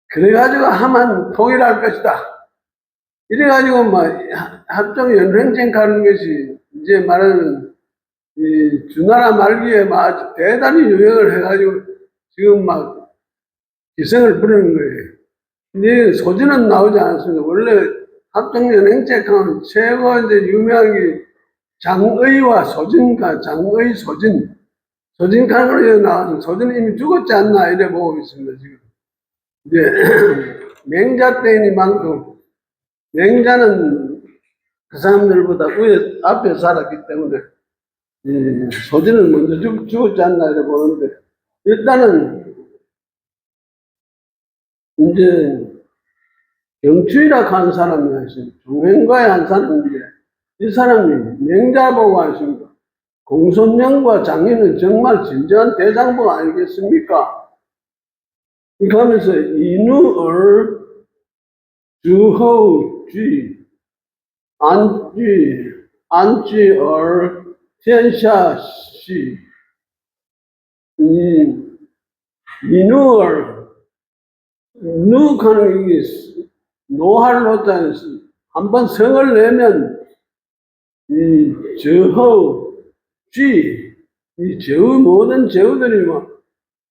그래가지고 하면 통일할 것이다. 이래가지고 뭐 합종 연횡쟁 가는 것이 이제 말하는 이 주나라 말기에 막 아주 대단히 유행을 해가지고 지금 막 기승을 부리는 거예요. 근데 소진은 나오지 않았습니다. 원래 합종연행책하면 최고 이제 유명한 게 장의와 소진가, 장의 소진. 소진강으로 나와서 소진은 이미 죽었지 않나 이래 보고 있습니다, 지금. 이제 맹자 때이니만큼 맹자는 그 사람들보다 앞에 살았기 때문에 소진은 먼저 죽었지 않나 이래 보는데 일단은 이제 경추이라고 하는 사람이 하신 종행과의 한 사람인데 이 사람이 맹자보고 하십니다. 공손령과 장인은 정말 진정한 대장부 아니겠습니까? 그러면서 인우얼 주허우쥐 안쥐얼 텐샤시 인우얼 누하는 게 노할 노자는 한번 성을 내면 이 저허 이 제우 모든 제우들이 뭐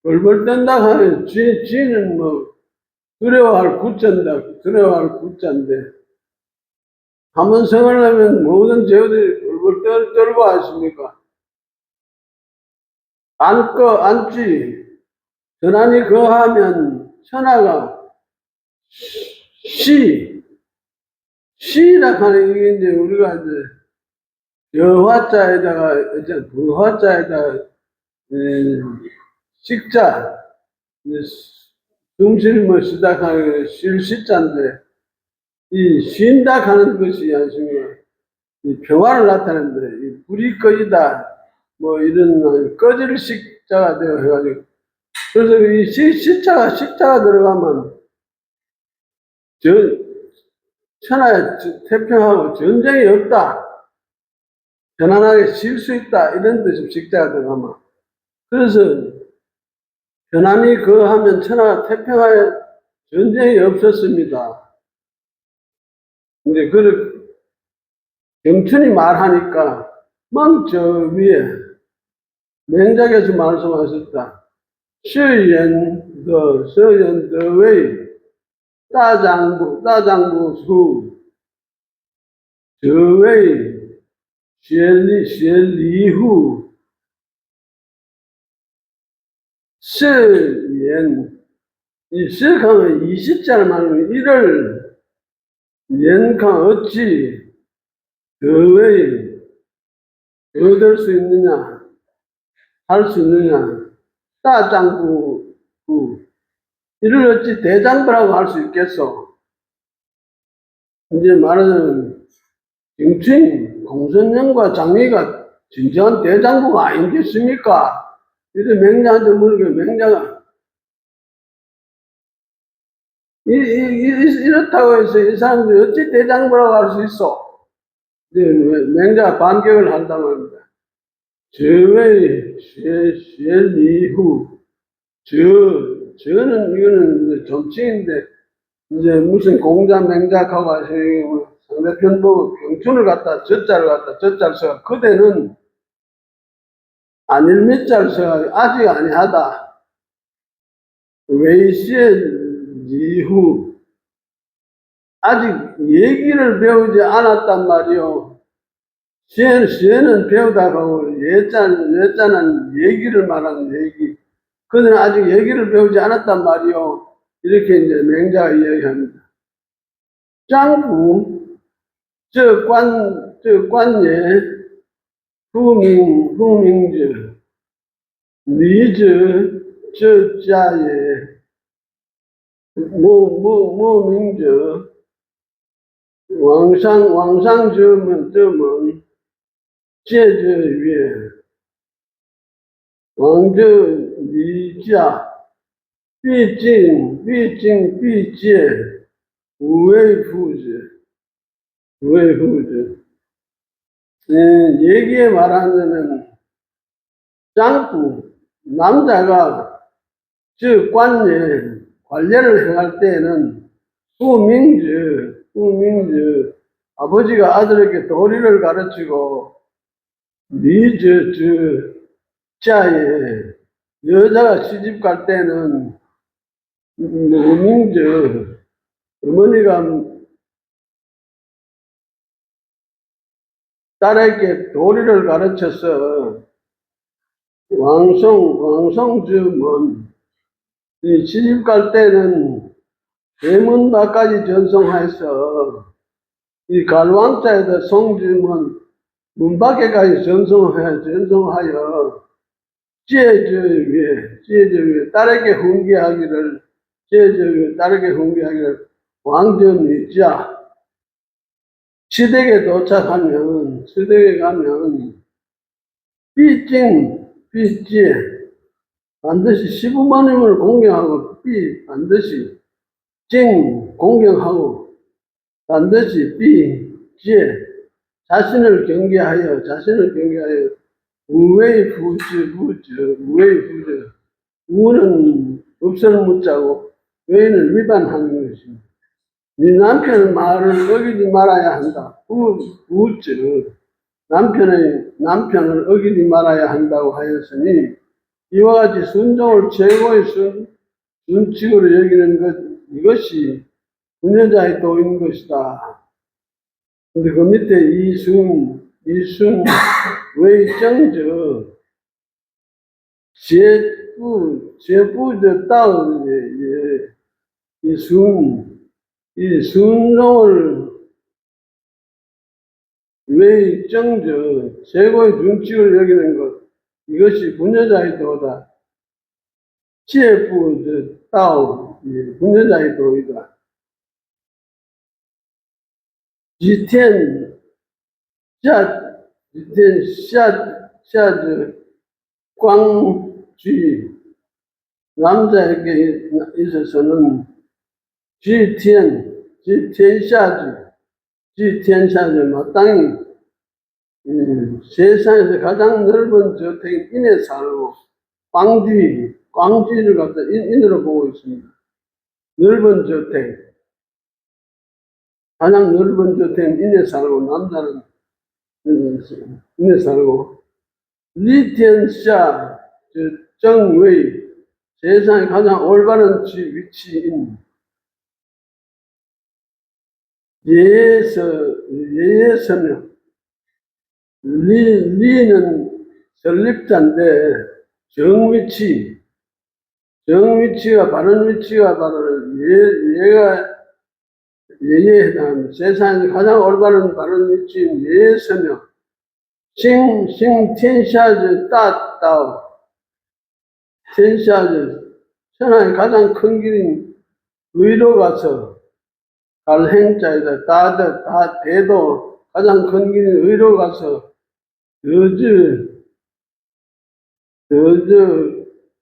벌벌 떤다 하는 쥐는 뭐 두려워할 구자인데 한번 성을 내면 모든 제우들이 벌벌 떨고 하십니까? 안쥐 전환이 거하면 천하가 시라 하는 게 이제 우리가 이제 여화자에다가 이제 부화자에다가 식자 숨쉴 뭐 쉬다 하는 쉴시자인데 이 쉰다 하는 것이 아시면 이 평화를 나타내는데 이 불이 꺼지다 뭐 이런 꺼질 식자가 되어 해가지고 그래서 이 식자가 들어가면 천하에 태평하고 전쟁이 없다. 편안하게 쉴 수 있다. 이런 뜻이 식자가 들어가면. 그래서 편안히 거하면 천하가 태평하에 전쟁이 없었습니다. 근데 경춘이 말하니까 막 저 위에 맹작에서 말씀하셨다. 是人的为大丈夫处，则为学礼乎？是言이 시각은 20자를 말하면 이를 연강 어찌 더웨이 얻을 수 있느냐 할 수 있느냐 따장부 이를 어찌 대장부라고 할 수 있겠어. 이제 말하자면 정치인 공선령과 장리가 진정한 대장부가 아니겠습니까? 이래 맹자한테 물으니까 맹자가 이렇다고 해서 이 사람들이 어찌 대장부라고 할 수 있어? 이제 맹자가 반격을 한다고 합니다. 저의 쉐리후 저는 이거는 정치인데 이제 무슨 공자 맹자하고 하시고 상대편 보고 경춘을 갖다 저자를 써가 그대는 안일 밑자를 써가 아직 아니하다. 웨이시의 이후 아직 얘기를 배우지 않았단 말이요. 시에는 배우다가 예자는 얘기를 말하는 얘기. 그들은 아직 얘기를 배우지 않았단 말이요. 이렇게 이제 맹자가 이야기합니다. 짱부, 관예, 후명者, 리者, 자예, 무명者, 왕상者们，戒者曰 왕저 리자毕竟毕界无为夫子얘기에 말하자면 짱구 남자가 즉 관례를 행할 때에는 후명주 아버지가 아들에게 도리를 가르치고 자에 여자가 시집 갈 때는 후명주 어머니가 딸에게 도리를 가르쳐서 왕성주문 시집 갈 때는 대문 밖까지 전송해서 이 갈왕자에다 성주문 문 밖에까지 전송하여 제저 위에 딸에게 훈계하기를 왕전위자 시댁에 가면 삐지 반드시 시부모님을 공경하고 반드시 공경하고 반드시 자신을 경계하여 우웨이부즈 우는 없을 무자고 외인을 위반하는 것입니다. 네 남편의 말을 어기지 말아야 한다. 부즈 남편을 어기지 말아야 한다고 하였으니 이와 같이 순종을 최고의 준칙으로 여기는 이것이 부녀자의 도인 것이다. 근데 그 밑에 이순 외정저 제부저 따오 이 순종을 외정저 최고의 준칙을 여기는 것 이것이 부녀자의 도다. 제부저 따오 부녀자의 도이다. 지天下光居 남자에게 있어서는 지天下주 마땅히 세상에서 가장 넓은 저택 인에 살고 광주를 갖다 인으로 보고 있습니다. 넓은 저택 가장 넓은 저택 인에 살고 남자는 인에 살고 리텐샤 정의 세상에 가장 올바른 위치인 예에 서며 리는 설립자인데 정위치가 바른 위치가 바로 예가 예에 해당합니다. 세상에 가장 올바른 바른 위치인 예에 서며天下之大道 天下之 천하의 가장 큰 길인 의로 가서 갈 행자이다. 대도 가장 큰 길인 의로 가서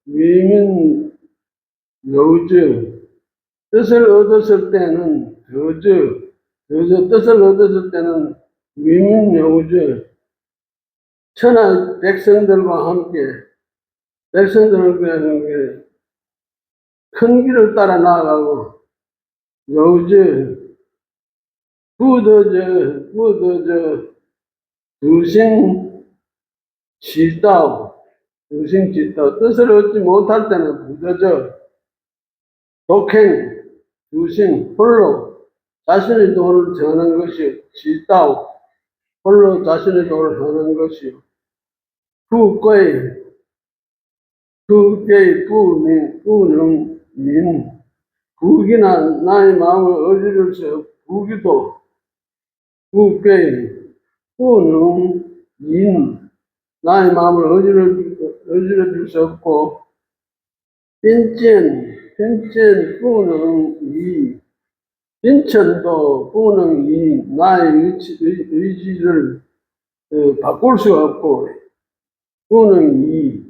위민 여우즈 뜻을 얻었을 때는 뜻을 얻었을 때는 위민 여우즈 천하 백성들과 함께 큰 길을 따라 나아가고 여우즈 부더저 두싱지道뜻을 얻지 못할 때는 부더저 독행 두싱 홀로 자신의 도를 정하는 것이요 지道홀로 자신의 도를 정하는 것이요 부贵부능 부기나 나의 마음을 어지를 수 없고 부기도 부贵부능 나의 마음을 어지러 줄 수 없고 빈첸 부능 빈천도 부능 나의 의지를 바꿀 수 없고 부능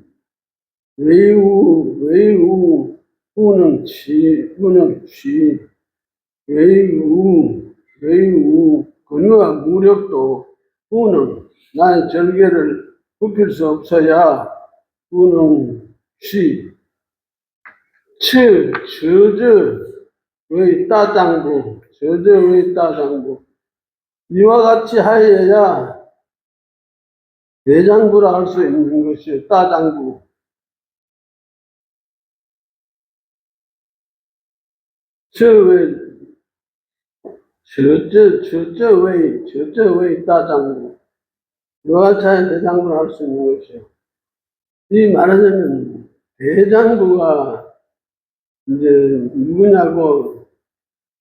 외우, 우는 치, 우는 쥐, 외우, 근유와 무력도, 우는 나의 절개를 굽힐 수 없어야, 우는 쥐, 저저, 의 따장부, 저저의 따장부. 이와 같이 하여야 대장부라 할 수 있는 것이요, 따장부. 저의 저저의 따장부. 이와 같이 하여 대장부라 할 수 있는 것이요. 이 말하자면 대장부가 이제 누구냐고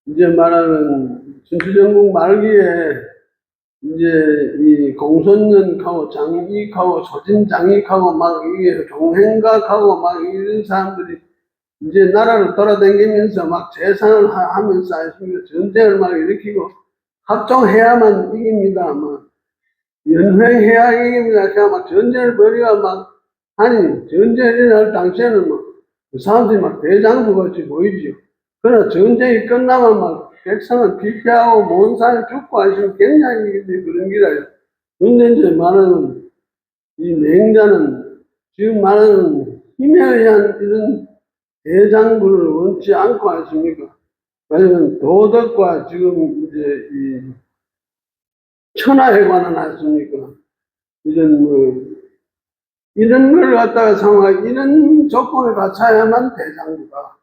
이제 말하는 진주전국 말기에 이제 이 공손년하고 장익하고 소진장익하고 막 이게 종행각하고 막 이런 사람들이 이제 나라를 돌아다니면서 막 재산을 하면서 전쟁을 막 일으키고 합종해야만 이깁니다. 막 연횡해야 이깁니다. 그냥 막 전쟁을 벌이가 막 아니 전쟁이 일어날 당시에는 막 그 사람들이 막 대장부 같이 보이지요. 그러나 전쟁이 끝나면 막 백성은 피폐하고 몬산을 죽고 하시면 굉장히 그런 기라요. 근데 이제 말하는 이 맹자는 지금 말하는 힘에 의한 이런 대장부를 원치 않고 하십니까? 왜냐면 도덕과 지금 이제 이 천하에 관한 하십니까? 이런 걸 갖다가 상황, 이런 조건을 갖춰야만 대장부가.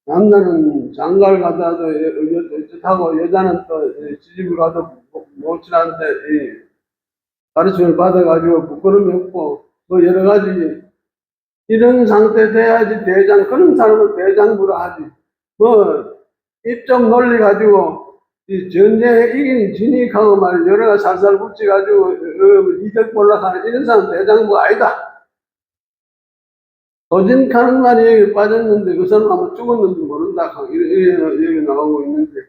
남자는 장가를 가다도 어쩌하고 여자는 또 시집을 가도 모친한테 가르침을 받아가지고 부끄러움이 없고 뭐 여러 가지 이런 상태 돼야지 그런 사람은 대장부라 하지. 뭐 입좀 논리 가지고 이 전쟁에 이긴 진익하고 말 여러 가지 살살 붙여가지고 이득 볼락하는 이런 사람 대장부가 아니다. 도진카는 말이 빠졌는데 그 사람 아마 죽었는지 모른다. 이런 얘기 나오고 있는데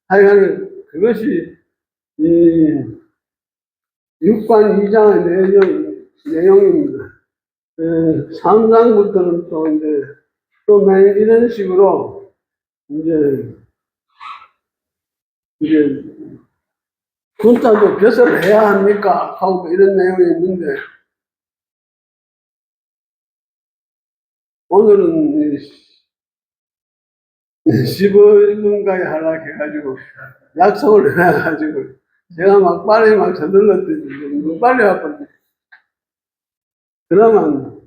하여간 그것이 이 육관 2장의 내용입니다. 3장부터는 또 이제 또 만약 이런 식으로 이제 군자도 벼슬을 해야 합니까? 하고 이런 내용이 있는데 오늘은 15분까지 하려고 해가지고 약속을 해가지고 제가 막 빨리 막 서둘렀더니 너무 빨리 왔거든요. 그러면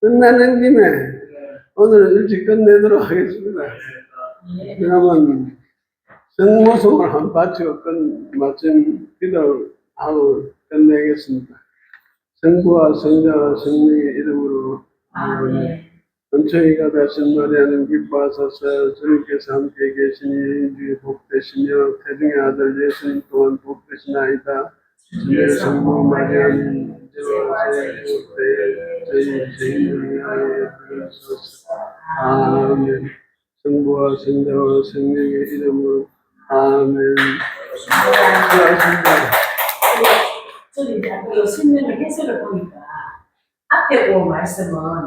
끝나는 김에 오늘은 일찍 끝내도록 하겠습니다. 그러면 성모송을 한 바치고 마침 기도하고 끝내겠습니다. 성부와 성자와 성령의 이름으로 아멘. 은총이가 되신 마리아는 기뻐하소서. 주님께서 함께 계시니 여인 중에 복되시며 태중의 아들 예수님 또한 복되시나이다. 주의 성부 마리아는 이제와 저희 죄인을 위하여 부르소서. 아멘. 성부와 성자와 성령의 이름으로 아멘. 수고하셨습니다. 저는 이 설명을 해설을 보니까 앞에 그 말씀은